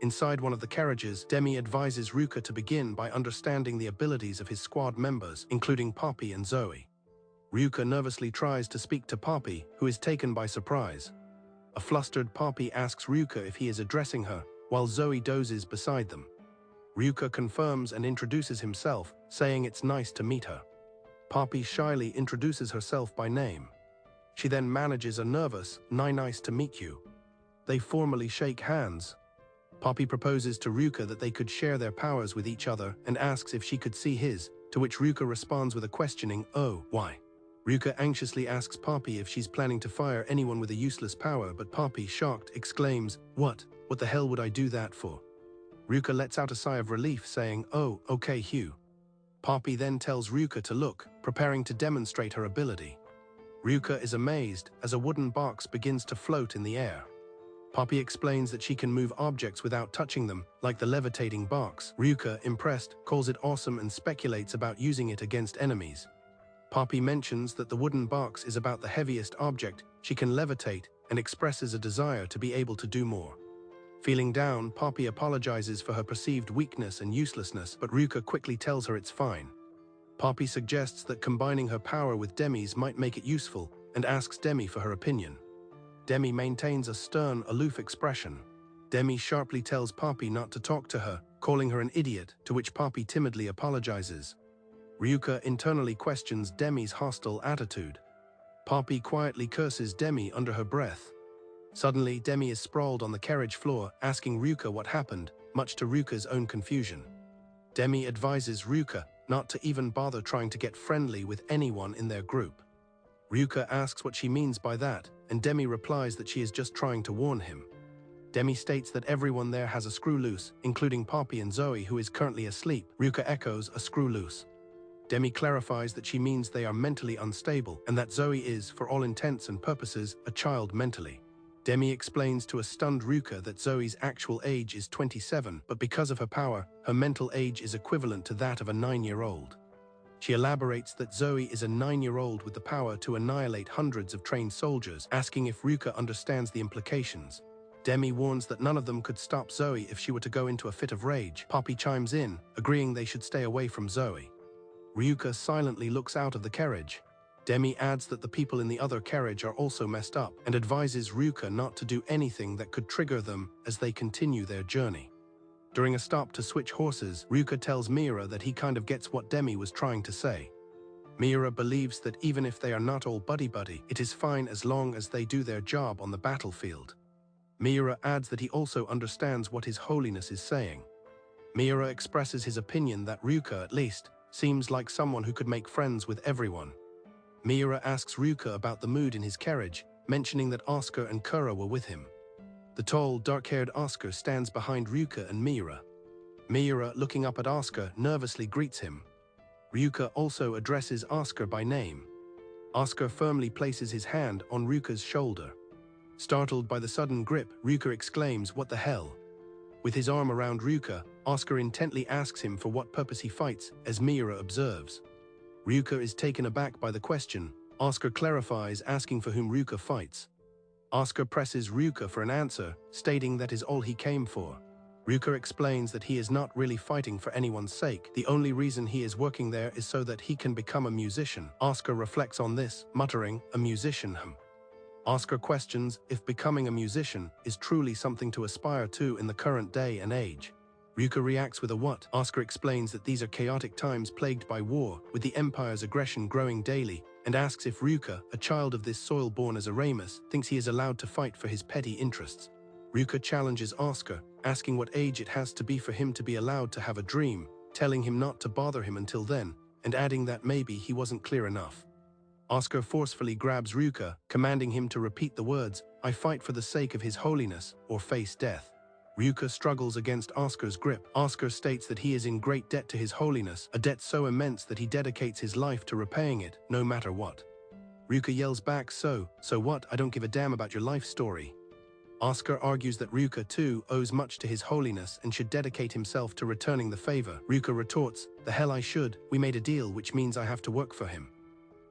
Inside one of the carriages, Demi advises Ryuka to begin by understanding the abilities of his squad members, including Poppy and Zoe. Ryuka nervously tries to speak to Poppy, who is taken by surprise. A flustered Poppy asks Ryuka if he is addressing her, while Zoe dozes beside them. Ryuka confirms and introduces himself, saying it's nice to meet her. Poppy shyly introduces herself by name. She then manages a nervous, "Nice to meet you." They formally shake hands. Poppy proposes to Ryuka that they could share their powers with each other and asks if she could see his, to which Ryuka responds with a questioning, "Oh, why?" Ryuka anxiously asks Poppy if she's planning to fire anyone with a useless power, but Poppy, shocked, exclaims, "What? What the hell would I do that for?" Ryuka lets out a sigh of relief, saying, "Oh, okay, Hugh." Poppy then tells Ryuka to look, preparing to demonstrate her ability. Ryuka is amazed as a wooden box begins to float in the air. Poppy explains that she can move objects without touching them, like the levitating box. Ryuka, impressed, calls it awesome and speculates about using it against enemies. Poppy mentions that the wooden box is about the heaviest object she can levitate and expresses a desire to be able to do more. Feeling down, Poppy apologizes for her perceived weakness and uselessness, but Ryuka quickly tells her it's fine. Poppy suggests that combining her power with Demi's might make it useful and asks Demi for her opinion. Demi maintains a stern, aloof expression. Demi sharply tells Poppy not to talk to her, calling her an idiot, to which Poppy timidly apologizes. Ryuka internally questions Demi's hostile attitude. Poppy quietly curses Demi under her breath. Suddenly, Demi is sprawled on the carriage floor, asking Ryuka what happened, much to Ryuka's own confusion. Demi advises Ryuka not to even bother trying to get friendly with anyone in their group. Ryuka asks what she means by that, and Demi replies that she is just trying to warn him. Demi states that everyone there has a screw loose, including Poppy and Zoe, who is currently asleep. Ryuka echoes a screw loose. Demi clarifies that she means they are mentally unstable, and that Zoe is, for all intents and purposes, a child mentally. Demi explains to a stunned Ryuka that Zoe's actual age is 27, but because of her power, her mental age is equivalent to that of a 9-year-old. She elaborates that Zoe is a 9-year-old with the power to annihilate hundreds of trained soldiers, asking if Ryuka understands the implications. Demi warns that none of them could stop Zoe if she were to go into a fit of rage. Poppy chimes in, agreeing they should stay away from Zoe. Ryuka silently looks out of the carriage. Demi adds that the people in the other carriage are also messed up and advises Ryuka not to do anything that could trigger them as they continue their journey. During a stop to switch horses, Ryuka tells Miura that he kind of gets what Demi was trying to say. Miura believes that even if they are not all buddy-buddy, it is fine as long as they do their job on the battlefield. Miura adds that he also understands what His Holiness is saying. Miura expresses his opinion that Ryuka, at least, seems like someone who could make friends with everyone. Miura asks Ryuka about the mood in his carriage, mentioning that Oscar and Kura were with him. The tall, dark-haired Oscar stands behind Ryuka and Miura. Miura, looking up at Oscar, nervously greets him. Ryuka also addresses Oscar by name. Oscar firmly places his hand on Ryuka's shoulder. Startled by the sudden grip, Ryuka exclaims, "What the hell?" With his arm around Ryuka, Oscar intently asks him for what purpose he fights, as Miura observes. Ryuka is taken aback by the question. Oscar clarifies, asking for whom Ryuka fights. Oscar presses Ryuka for an answer, stating that is all he came for. Ryuka explains that he is not really fighting for anyone's sake. The only reason he is working there is so that he can become a musician. Oscar reflects on this, muttering, "A musician, Oscar questions if becoming a musician is truly something to aspire to in the current day and age. Ryuka reacts with a what? Oscar explains that these are chaotic times plagued by war, with the Empire's aggression growing daily, and asks if Ryuka, a child of this soil born as a Ramus, thinks he is allowed to fight for his petty interests. Ryuka challenges Oscar, asking what age it has to be for him to be allowed to have a dream, telling him not to bother him until then, and adding that maybe he wasn't clear enough. Oscar forcefully grabs Ryuka, commanding him to repeat the words, "I fight for the sake of His Holiness," or face death. Ryuka struggles against Oscar's grip. Oscar states that he is in great debt to His Holiness, a debt so immense that he dedicates his life to repaying it, no matter what. Ryuka yells back, so what? I don't give a damn about your life story." Oscar argues that Ryuka too owes much to His Holiness and should dedicate himself to returning the favor. Ryuka retorts, "The hell I should, we made a deal which means I have to work for him."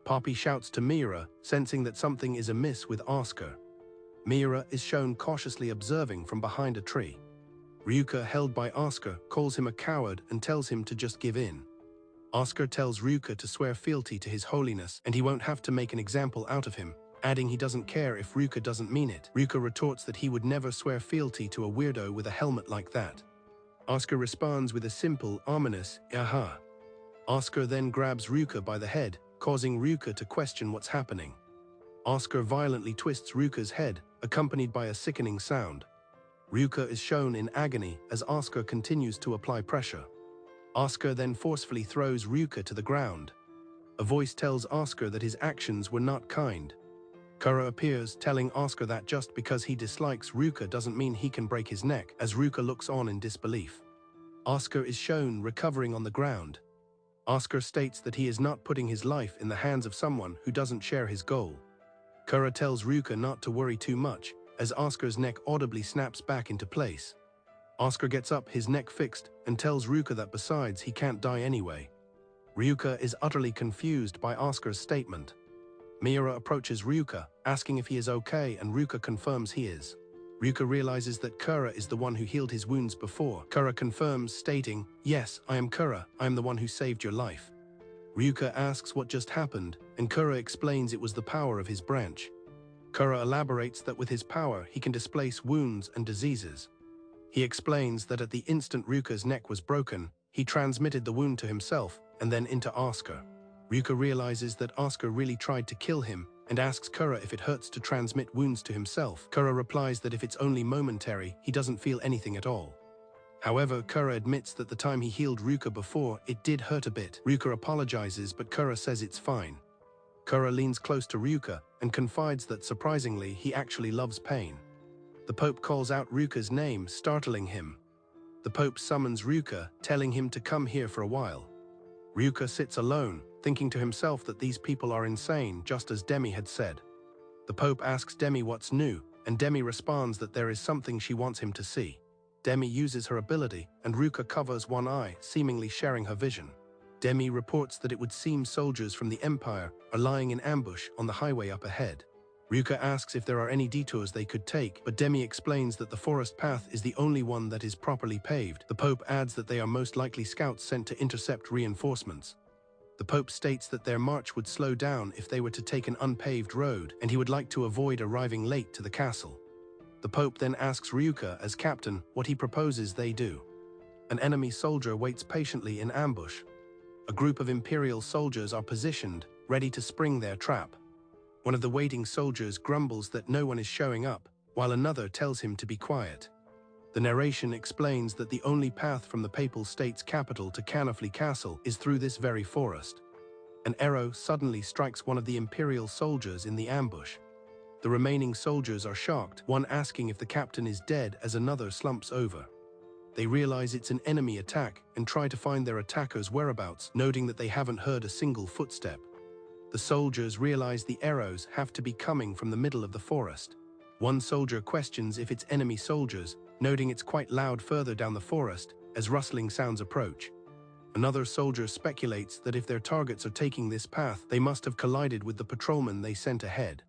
Poppy shouts to Miura, sensing that something is amiss with Oscar. Miura is shown cautiously observing from behind a tree. Ryuka, held by Oscar, calls him a coward and tells him to just give in. Oscar tells Ryuka to swear fealty to His Holiness and he won't have to make an example out of him, adding he doesn't care if Ryuka doesn't mean it. Ryuka retorts that he would never swear fealty to a weirdo with a helmet like that. Oscar responds with a simple, ominous, "Aha." Oscar then grabs Ryuka by the head, causing Ryuka to question what's happening. Oscar violently twists Ryuka's head, accompanied by a sickening sound. Ryuka is shown in agony as Asuka continues to apply pressure. Asuka then forcefully throws Ryuka to the ground. A voice tells Asuka that his actions were not kind. Kura appears, telling Asuka that just because he dislikes Ryuka doesn't mean he can break his neck, as Ryuka looks on in disbelief. Asuka is shown recovering on the ground. Asuka states that he is not putting his life in the hands of someone who doesn't share his goal. Kura tells Ryuka not to worry too much, as Asuka's neck audibly snaps back into place. Asuka gets up, his neck fixed, and tells Ryuka that besides, he can't die anyway. Ryuka is utterly confused by Asuka's statement. Miura approaches Ryuka, asking if he is okay, and Ryuka confirms he is. Ryuka realizes that Kura is the one who healed his wounds before. Kura confirms, stating, "Yes, I am Kura, I am the one who saved your life." Ryuka asks what just happened, and Kura explains it was the power of his branch. Kura elaborates that with his power he can displace wounds and diseases. He explains that at the instant Ryuka's neck was broken, he transmitted the wound to himself and then into Asuka. Ryuka realizes that Asuka really tried to kill him and asks Kura if it hurts to transmit wounds to himself. Kura replies that if it's only momentary, he doesn't feel anything at all. However, Kura admits that the time he healed Ryuka before, it did hurt a bit. Ryuka apologizes, but Kura says it's fine. Kura leans close to Ryuka and confides that surprisingly, he actually loves pain. The Pope calls out Ryuka's name, startling him. The Pope summons Ryuka, telling him to come here for a while. Ryuka sits alone, thinking to himself that these people are insane, just as Demi had said. The Pope asks Demi what's new, and Demi responds that there is something she wants him to see. Demi uses her ability, and Ryuka covers one eye, seemingly sharing her vision. Demi reports that it would seem soldiers from the Empire are lying in ambush on the highway up ahead. Ryuka asks if there are any detours they could take, but Demi explains that the forest path is the only one that is properly paved. The Pope adds that they are most likely scouts sent to intercept reinforcements. The Pope states that their march would slow down if they were to take an unpaved road, and he would like to avoid arriving late to the castle. The Pope then asks Ryuka, as captain, what he proposes they do. An enemy soldier waits patiently in ambush. A group of Imperial soldiers are positioned, ready to spring their trap. One of the waiting soldiers grumbles that no one is showing up, while another tells him to be quiet. The narration explains that the only path from the Papal State's capital to Canofley Castle is through this very forest. An arrow suddenly strikes one of the Imperial soldiers in the ambush. The remaining soldiers are shocked, one asking if the captain is dead as another slumps over. They realize it's an enemy attack and try to find their attacker's whereabouts, noting that they haven't heard a single footstep. The soldiers realize the arrows have to be coming from the middle of the forest. One soldier questions if it's enemy soldiers, noting it's quite loud further down the forest as rustling sounds approach. Another soldier speculates that if their targets are taking this path, they must have collided with the patrolmen they sent ahead.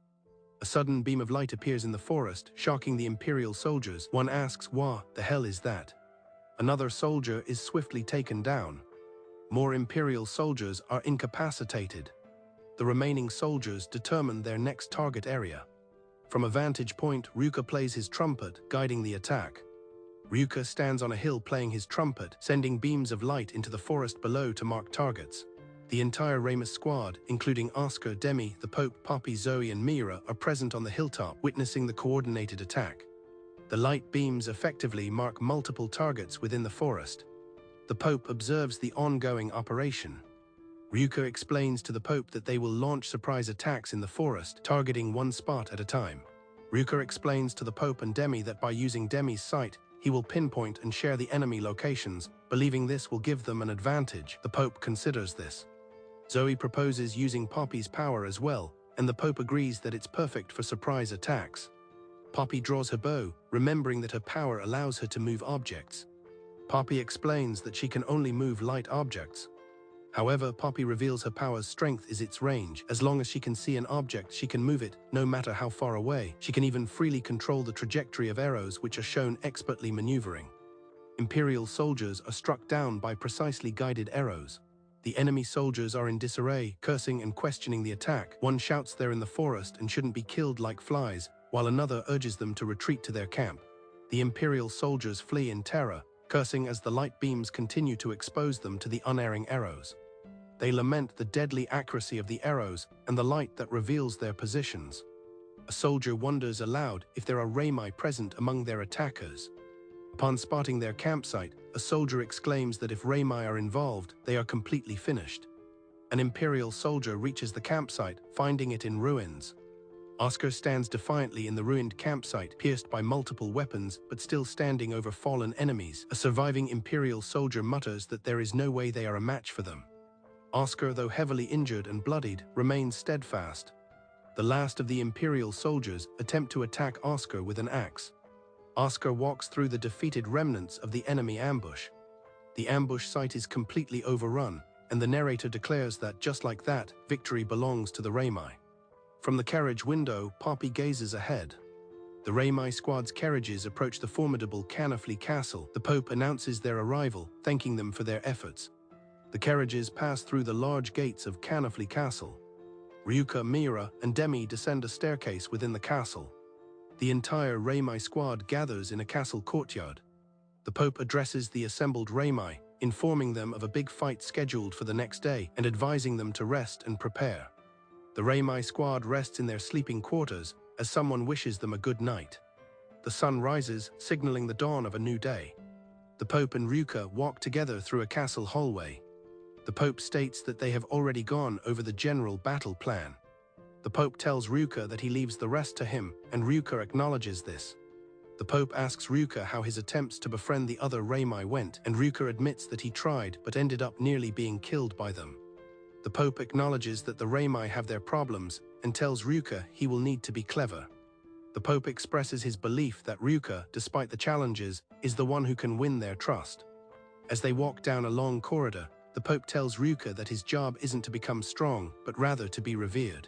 A sudden beam of light appears in the forest, shocking the Imperial soldiers. One asks, "What the hell is that?" Another soldier is swiftly taken down. More Imperial soldiers are incapacitated. The remaining soldiers determine their next target area. From a vantage point, Ryuka plays his trumpet, guiding the attack. Ryuka stands on a hill playing his trumpet, sending beams of light into the forest below to mark targets. The entire Ramus squad, including Asuka, Demi, the Pope, Poppy, Zoe, and Mira, are present on the hilltop, witnessing the coordinated attack. The light beams effectively mark multiple targets within the forest. The Pope observes the ongoing operation. Ryuka explains to the Pope that they will launch surprise attacks in the forest, targeting one spot at a time. Ryuka explains to the Pope and Demi that by using Demi's sight, he will pinpoint and share the enemy locations, believing this will give them an advantage. The Pope considers this. Zoe proposes using Poppy's power as well, and the Pope agrees that it's perfect for surprise attacks. Poppy draws her bow, remembering that her power allows her to move objects. Poppy explains that she can only move light objects. However, Poppy reveals her power's strength is its range. As long as she can see an object, she can move it, no matter how far away. She can even freely control the trajectory of arrows, which are shown expertly maneuvering. Imperial soldiers are struck down by precisely guided arrows. The enemy soldiers are in disarray, cursing and questioning the attack. One shouts they're in the forest and shouldn't be killed like flies, while another urges them to retreat to their camp. The Imperial soldiers flee in terror, cursing as the light beams continue to expose them to the unerring arrows. They lament the deadly accuracy of the arrows and the light that reveals their positions. A soldier wonders aloud if there are Reimai present among their attackers. Upon spotting their campsite, a soldier exclaims that if Reimai are involved, they are completely finished. An Imperial soldier reaches the campsite, finding it in ruins. Oscar stands defiantly in the ruined campsite, pierced by multiple weapons, but still standing over fallen enemies. A surviving Imperial soldier mutters that there is no way they are a match for them. Oscar, though heavily injured and bloodied, remains steadfast. The last of the Imperial soldiers attempt to attack Oscar with an axe. Oscar walks through the defeated remnants of the enemy ambush. The ambush site is completely overrun, and the narrator declares that, just like that, victory belongs to the Reimai. From the carriage window, Poppy gazes ahead. The Reimai squad's carriages approach the formidable Canifley castle. The Pope announces their arrival, thanking them for their efforts. The carriages pass through the large gates of Canifley Castle. Ryuka, Mira, and Demi descend a staircase within the castle. The entire Reimai squad gathers in a castle courtyard. The Pope addresses the assembled Reimai, informing them of a big fight scheduled for the next day and advising them to rest and prepare. The Reimai squad rests in their sleeping quarters as someone wishes them a good night. The sun rises, signaling the dawn of a new day. The Pope and Ryuka walk together through a castle hallway. The Pope states that they have already gone over the general battle plan. The Pope tells Ryuka that he leaves the rest to him, and Ryuka acknowledges this. The Pope asks Ryuka how his attempts to befriend the other Reimai went, and Ryuka admits that he tried but ended up nearly being killed by them. The Pope acknowledges that the Reimai have their problems and tells Ryuka he will need to be clever. The Pope expresses his belief that Ryuka, despite the challenges, is the one who can win their trust. As they walk down a long corridor, the Pope tells Ryuka that his job isn't to become strong, but rather to be revered.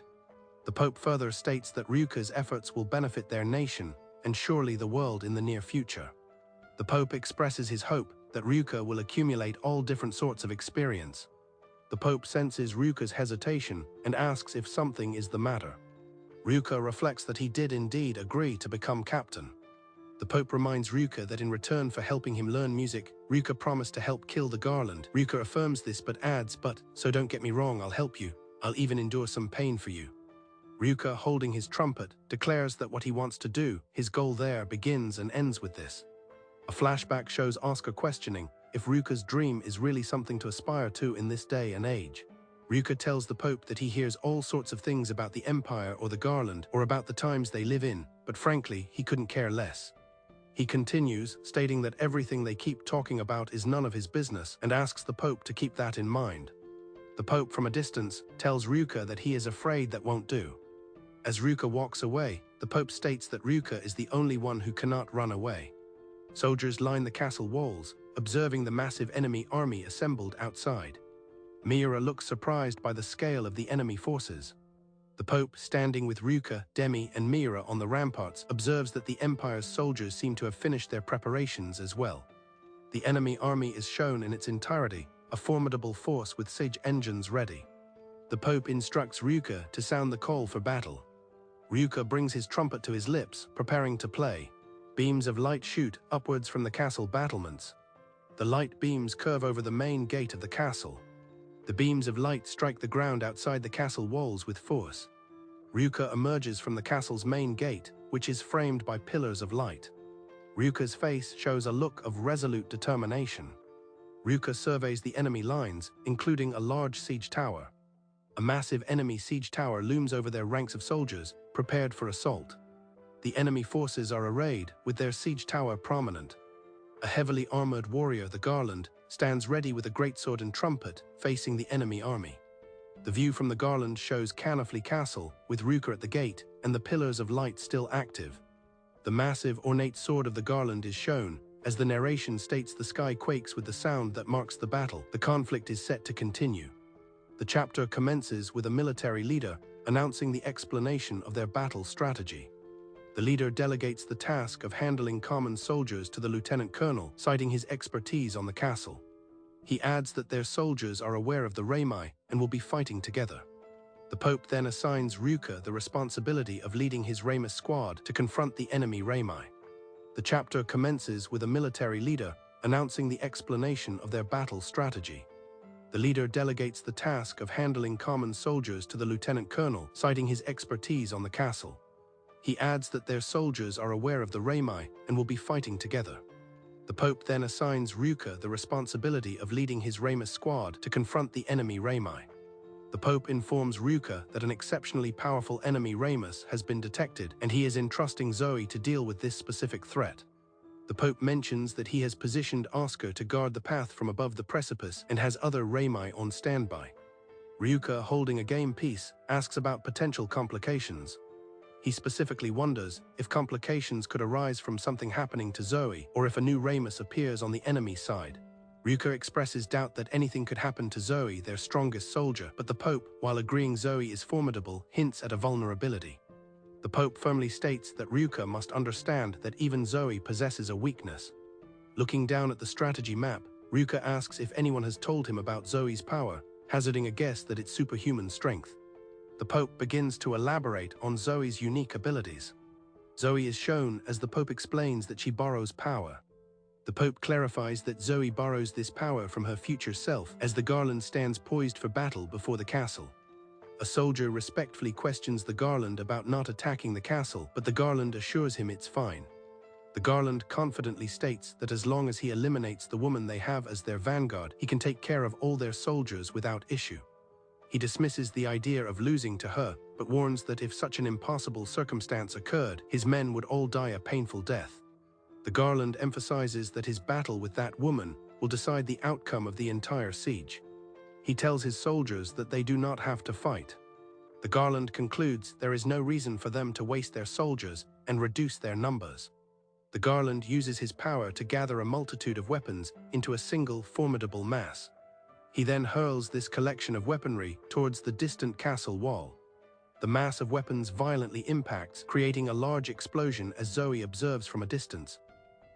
The Pope further states that Ryuka's efforts will benefit their nation and surely the world in the near future. The Pope expresses his hope that Ryuka will accumulate all different sorts of experience. The Pope senses Ryuka's hesitation and asks if something is the matter. Ryuka reflects that he did indeed agree to become captain. The Pope reminds Ryuka that in return for helping him learn music, Ryuka promised to help kill the garland. Ryuka affirms this but adds, so don't get me wrong, I'll help you. I'll even endure some pain for you. Ryuka, holding his trumpet, declares that what he wants to do, his goal there, begins and ends with this. A flashback shows Oscar questioning if Ryuka's dream is really something to aspire to in this day and age. Ryuka tells the Pope that he hears all sorts of things about the Empire or the Garland or about the times they live in, but frankly, he couldn't care less. He continues, stating that everything they keep talking about is none of his business and asks the Pope to keep that in mind. The Pope from a distance tells Ryuka that he is afraid that won't do. As Ryuka walks away, the Pope states that Ryuka is the only one who cannot run away. Soldiers line the castle walls, observing the massive enemy army assembled outside. Mira looks surprised by the scale of the enemy forces. The Pope, standing with Ryuka, Demi, and Mira on the ramparts, observes that the Empire's soldiers seem to have finished their preparations as well. The enemy army is shown in its entirety, a formidable force with siege engines ready. The Pope instructs Ryuka to sound the call for battle. Ryuka brings his trumpet to his lips, preparing to play. Beams of light shoot upwards from the castle battlements. The light beams curve over the main gate of the castle. The beams of light strike the ground outside the castle walls with force. Ryuka emerges from the castle's main gate, which is framed by pillars of light. Ryuka's face shows a look of resolute determination. Ryuka surveys the enemy lines, including a large siege tower. A massive enemy siege tower looms over their ranks of soldiers, prepared for assault. The enemy forces are arrayed, with their siege tower prominent. A heavily armored warrior, the Garland, stands ready with a greatsword and trumpet, facing the enemy army. The view from the Garland shows Canifley Castle, with Ryuka at the gate, and the pillars of light still active. The massive, ornate sword of the Garland is shown. As the narration states, the sky quakes with the sound that marks the battle. The conflict is set to continue. The chapter commences with a military leader announcing the explanation of their battle strategy. The leader delegates the task of handling common soldiers to the lieutenant colonel, citing his expertise on the castle. He adds that their soldiers are aware of the Reimai and will be fighting together. The Pope then assigns Ryuka the responsibility of leading his Reimai squad to confront the enemy Reimai. The chapter commences with a military leader announcing the explanation of their battle strategy. The leader delegates the task of handling common soldiers to the lieutenant colonel, citing his expertise on the castle. He adds that their soldiers are aware of the Reimai and will be fighting together. The Pope then assigns Ryuka the responsibility of leading his Reima squad to confront the enemy Reimai. The Pope informs Ryuka that an exceptionally powerful enemy Reimus has been detected and he is entrusting Zoe to deal with this specific threat. The Pope mentions that he has positioned Oscar to guard the path from above the precipice and has other Reimai on standby. Ryuka, holding a game piece, asks about potential complications. He specifically wonders if complications could arise from something happening to Zoe or if a new Remus appears on the enemy side. Ryuka expresses doubt that anything could happen to Zoe, their strongest soldier, but the Pope, while agreeing Zoe is formidable, hints at a vulnerability. The Pope firmly states that Ryuka must understand that even Zoe possesses a weakness. Looking down at the strategy map, Ryuka asks if anyone has told him about Zoe's power, hazarding a guess that it's superhuman strength. The Pope begins to elaborate on Zoe's unique abilities. Zoe is shown as the Pope explains that she borrows power. The Pope clarifies that Zoe borrows this power from her future self as the garland stands poised for battle before the castle. A soldier respectfully questions the garland about not attacking the castle, but the garland assures him it's fine. The garland confidently states that as long as he eliminates the woman they have as their vanguard, he can take care of all their soldiers without issue. He dismisses the idea of losing to her, but warns that if such an impossible circumstance occurred, his men would all die a painful death. The garland emphasizes that his battle with that woman will decide the outcome of the entire siege. He tells his soldiers that they do not have to fight. The garland concludes there is no reason for them to waste their soldiers and reduce their numbers. The garland uses his power to gather a multitude of weapons into a single formidable mass. He then hurls this collection of weaponry towards the distant castle wall. The mass of weapons violently impacts, creating a large explosion as Zoe observes from a distance.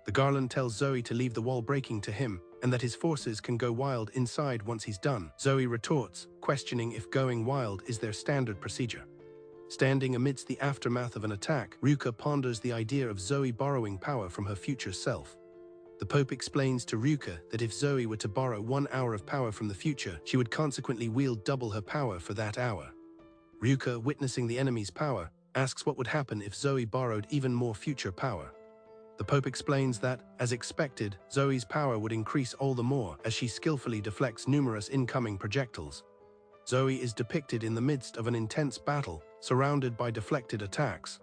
The garland tells Zoe to leave the wall breaking to him, and that his forces can go wild inside once he's done. Zoe retorts, questioning if going wild is their standard procedure. Standing amidst the aftermath of an attack, Ryuka ponders the idea of Zoe borrowing power from her future self. The Pope explains to Ryuka that if Zoe were to borrow 1 hour of power from the future, she would consequently wield double her power for that hour. Ryuka, witnessing the enemy's power, asks what would happen if Zoe borrowed even more future power. The Pope explains that, as expected, Zoe's power would increase all the more as she skillfully deflects numerous incoming projectiles. Zoe is depicted in the midst of an intense battle, surrounded by deflected attacks.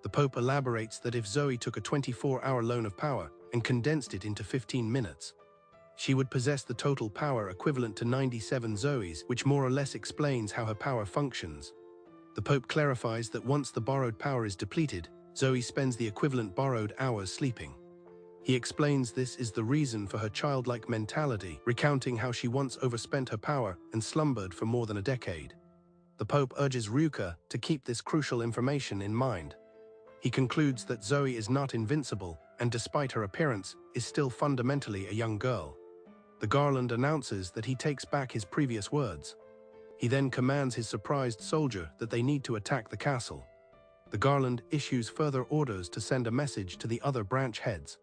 The Pope elaborates that if Zoe took a 24-hour loan of power and condensed it into 15 minutes, she would possess the total power equivalent to 97 Zoes, which more or less explains how her power functions. The Pope clarifies that once the borrowed power is depleted, Zoe spends the equivalent borrowed hours sleeping. He explains this is the reason for her childlike mentality, recounting how she once overspent her power and slumbered for more than a decade. The Pope urges Ryuka to keep this crucial information in mind. He concludes that Zoe is not invincible and, despite her appearance, is still fundamentally a young girl. The garland announces that he takes back his previous words. He then commands his surprised soldier that they need to attack the castle. The garland issues further orders to send a message to the other branch heads.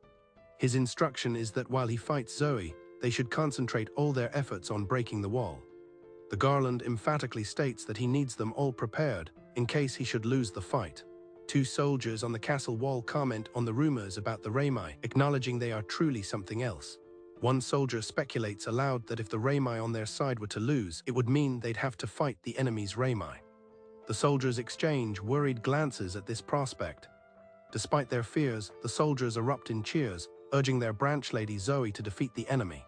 His instruction is that while he fights Zoe, they should concentrate all their efforts on breaking the wall. The garland emphatically states that he needs them all prepared in case he should lose the fight. 2 soldiers on the castle wall comment on the rumors about the Reimai, acknowledging they are truly something else. One soldier speculates aloud that if the Reimai on their side were to lose, it would mean they'd have to fight the enemy's Reimai. The soldiers exchange worried glances at this prospect. Despite their fears, the soldiers erupt in cheers, urging their branch lady Zoe to defeat the enemy.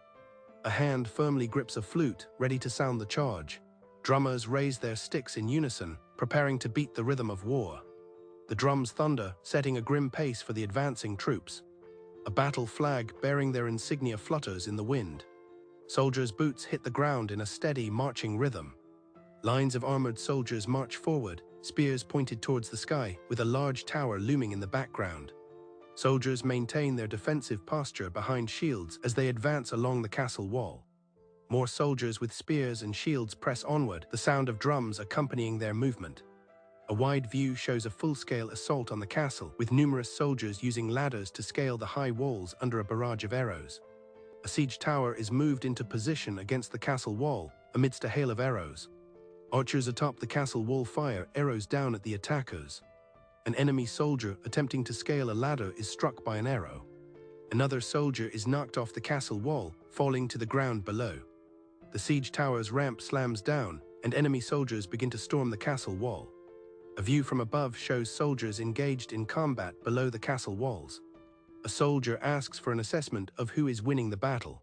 A hand firmly grips a flute, ready to sound the charge. Drummers raise their sticks in unison, preparing to beat the rhythm of war. The drums thunder, setting a grim pace for the advancing troops. A battle flag bearing their insignia flutters in the wind. Soldiers' boots hit the ground in a steady marching rhythm. Lines of armored soldiers march forward, spears pointed towards the sky, with a large tower looming in the background. Soldiers maintain their defensive posture behind shields as they advance along the castle wall. More soldiers with spears and shields press onward, the sound of drums accompanying their movement. A wide view shows a full-scale assault on the castle, with numerous soldiers using ladders to scale the high walls under a barrage of arrows. A siege tower is moved into position against the castle wall, amidst a hail of arrows. Archers atop the castle wall fire arrows down at the attackers. An enemy soldier attempting to scale a ladder is struck by an arrow. Another soldier is knocked off the castle wall, falling to the ground below. The siege tower's ramp slams down, and enemy soldiers begin to storm the castle wall. A view from above shows soldiers engaged in combat below the castle walls. A soldier asks for an assessment of who is winning the battle.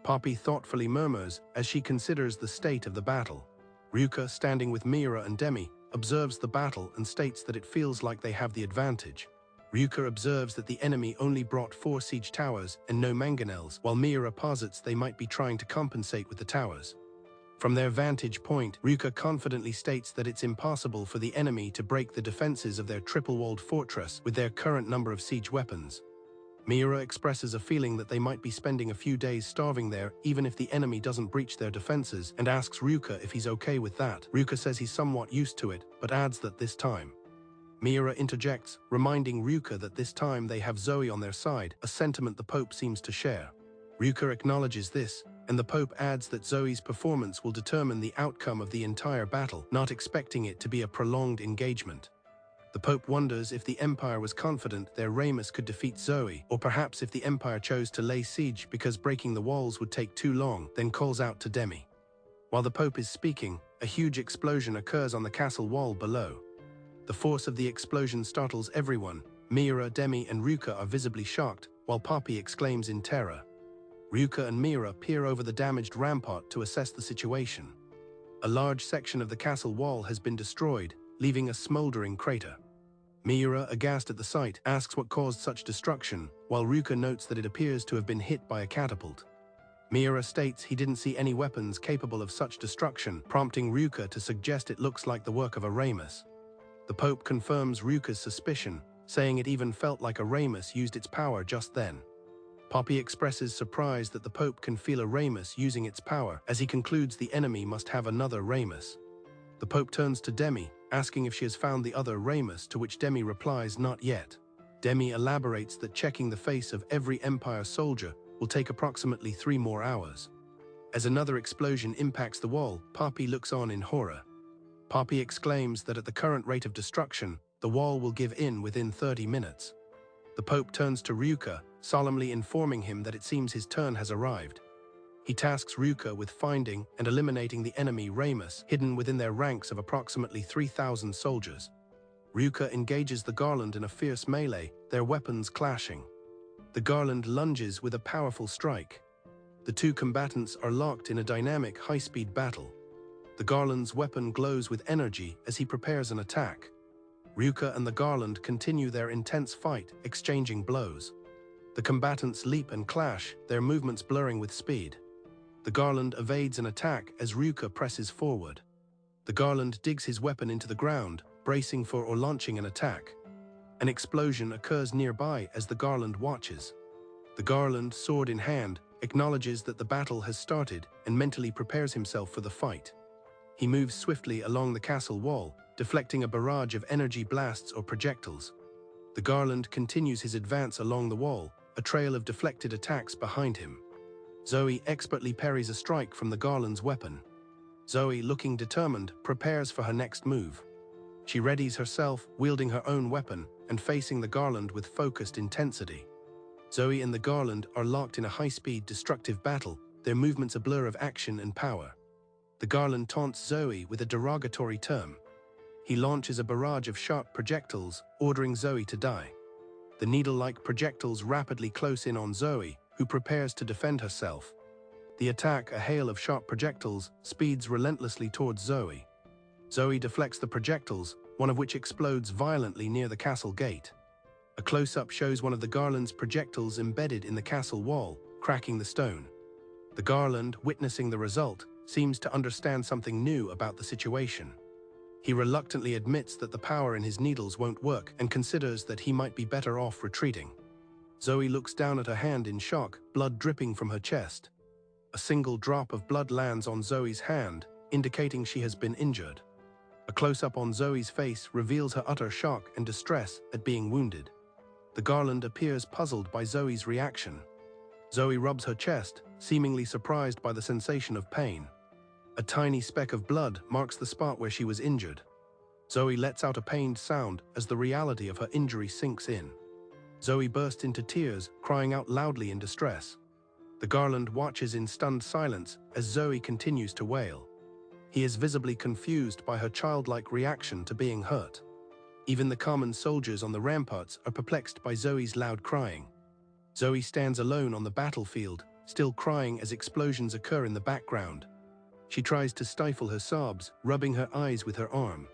Poppy thoughtfully murmurs as she considers the state of the battle. Ryuka, standing with Mira and Demi, observes the battle and states that it feels like they have the advantage. Ryuka observes that the enemy only brought 4 siege towers and no mangonels, while Mira posits they might be trying to compensate with the towers. From their vantage point, Ryuka confidently states that it's impossible for the enemy to break the defenses of their triple-walled fortress with their current number of siege weapons. Mira expresses a feeling that they might be spending a few days starving there even if the enemy doesn't breach their defenses, and asks Ryuka if he's okay with that. Ryuka says he's somewhat used to it, but adds that this time. Mira interjects, reminding Ryuka that this time they have Zoe on their side, a sentiment the Pope seems to share. Ryuka acknowledges this, and the Pope adds that Zoe's performance will determine the outcome of the entire battle, not expecting it to be a prolonged engagement. The Pope wonders if the Empire was confident their Ramus could defeat Zoe, or perhaps if the Empire chose to lay siege because breaking the walls would take too long, then calls out to Demi. While the Pope is speaking, a huge explosion occurs on the castle wall below. The force of the explosion startles everyone. Mira, Demi, and Ryuka are visibly shocked, while Poppy exclaims in terror. Ryuka and Mira peer over the damaged rampart to assess the situation. A large section of the castle wall has been destroyed, leaving a smoldering crater. Mira, aghast at the sight, asks what caused such destruction, while Ryuka notes that it appears to have been hit by a catapult. Mira states he didn't see any weapons capable of such destruction, prompting Ryuka to suggest it looks like the work of a Ramus. The Pope confirms Ryuka's suspicion, saying it even felt like a Ramus used its power just then. Poppy expresses surprise that the Pope can feel a Ramus using its power, as he concludes the enemy must have another Ramus. The Pope turns to Demi, asking if she has found the other Ramus, to which Demi replies not yet. Demi elaborates that checking the face of every Empire soldier will take approximately 3 more hours. As another explosion impacts the wall, Poppy looks on in horror. Poppy exclaims that at the current rate of destruction, the wall will give in within 30 minutes. The Pope turns to Ryuka, solemnly informing him that it seems his turn has arrived. He tasks Ryuka with finding and eliminating the enemy Ramus hidden within their ranks of approximately 3,000 soldiers. Ryuka engages the Garland in a fierce melee, their weapons clashing. The Garland lunges with a powerful strike. The 2 combatants are locked in a dynamic, high-speed battle. The Garland's weapon glows with energy as he prepares an attack. Ryuka and the Garland continue their intense fight, exchanging blows. The combatants leap and clash, their movements blurring with speed. The Garland evades an attack as Ryuka presses forward. The Garland digs his weapon into the ground, bracing for or launching an attack. An explosion occurs nearby as the Garland watches. The Garland, sword in hand, acknowledges that the battle has started and mentally prepares himself for the fight. He moves swiftly along the castle wall, deflecting a barrage of energy blasts or projectiles. The Garland continues his advance along the wall, a trail of deflected attacks behind him. Zoe expertly parries a strike from the Garland's weapon. Zoe, looking determined, prepares for her next move. She readies herself, wielding her own weapon, and facing the Garland with focused intensity. Zoe and the Garland are locked in a high-speed, destructive battle, their movements a blur of action and power. The Garland taunts Zoe with a derogatory term. He launches a barrage of sharp projectiles, ordering Zoe to die. The needle-like projectiles rapidly close in on Zoe, who prepares to defend herself. The attack, a hail of sharp projectiles, speeds relentlessly towards Zoe. Zoe deflects the projectiles, one of which explodes violently near the castle gate. A close-up shows one of the Garland's projectiles embedded in the castle wall, cracking the stone. The Garland, witnessing the result, seems to understand something new about the situation. He reluctantly admits that the power in his needles won't work and considers that he might be better off retreating. Zoe looks down at her hand in shock, blood dripping from her chest. A single drop of blood lands on Zoe's hand, indicating she has been injured. A close-up on Zoe's face reveals her utter shock and distress at being wounded. The Garland appears puzzled by Zoe's reaction. Zoe rubs her chest, seemingly surprised by the sensation of pain. A tiny speck of blood marks the spot where she was injured. Zoe lets out a pained sound as the reality of her injury sinks in. Zoe bursts into tears, crying out loudly in distress. The Garland watches in stunned silence as Zoe continues to wail. He is visibly confused by her childlike reaction to being hurt. Even the common soldiers on the ramparts are perplexed by Zoe's loud crying. Zoe stands alone on the battlefield, still crying as explosions occur in the background. She tries to stifle her sobs, rubbing her eyes with her arm.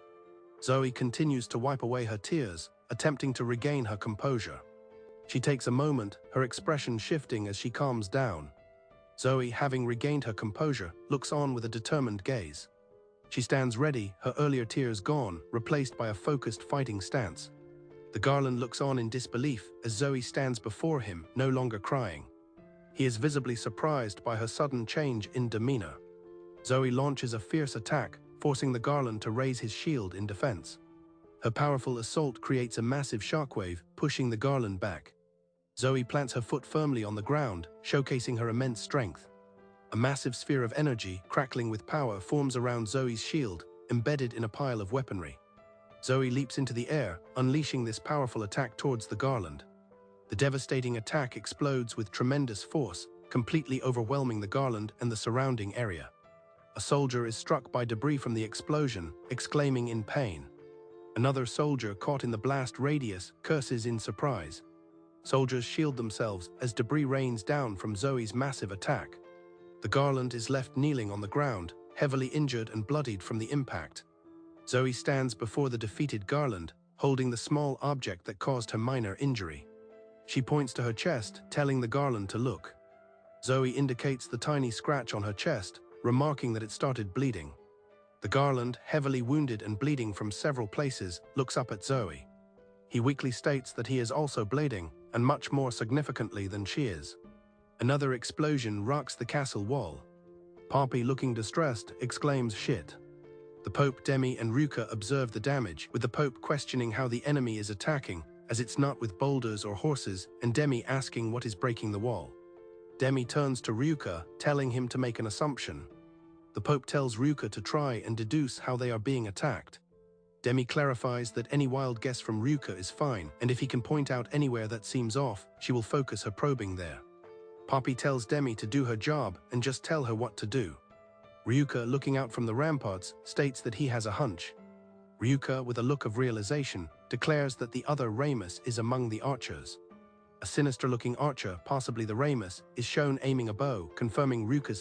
Zoe continues to wipe away her tears, attempting to regain her composure. She takes a moment, her expression shifting as she calms down. Zoe, having regained her composure, looks on with a determined gaze. She stands ready, her earlier tears gone, replaced by a focused fighting stance. The Garland looks on in disbelief as Zoe stands before him, no longer crying. He is visibly surprised by her sudden change in demeanor. Zoe launches a fierce attack, forcing the Garland to raise his shield in defense. Her powerful assault creates a massive shockwave, pushing the Garland back. Zoe plants her foot firmly on the ground, showcasing her immense strength. A massive sphere of energy, crackling with power, forms around Zoe's shield, embedded in a pile of weaponry. Zoe leaps into the air, unleashing this powerful attack towards the Garland. The devastating attack explodes with tremendous force, completely overwhelming the Garland and the surrounding area. A soldier is struck by debris from the explosion, exclaiming in pain. Another soldier caught in the blast radius curses in surprise. Soldiers shield themselves as debris rains down from Zoe's massive attack. The Garland is left kneeling on the ground, heavily injured and bloodied from the impact. Zoe stands before the defeated Garland, holding the small object that caused her minor injury. She points to her chest, telling the Garland to look. Zoe indicates the tiny scratch on her chest, remarking that it started bleeding. The Garland, heavily wounded and bleeding from several places, looks up at Zoe. He weakly states that he is also bleeding, and much more significantly than she is. Another explosion rocks the castle wall. Poppy, looking distressed, exclaims, "Shit." The Pope, Demi, and Ruka observe the damage, with the Pope questioning how the enemy is attacking, as it's not with boulders or horses, and Demi asking what is breaking the wall. Demi turns to Ruka, telling him to make an assumption. The Pope tells Ruka to try and deduce how they are being attacked. Demi clarifies that any wild guess from Ruka is fine, and if he can point out anywhere that seems off, she will focus her probing there. Poppy tells Demi to do her job and just tell her what to do. Ryuka, looking out from the ramparts, states that he has a hunch. Ryuka, with a look of realization, declares that the other Ramus is among the archers. A sinister-looking archer, possibly the Ramus, is shown aiming a bow, confirming Ryuka's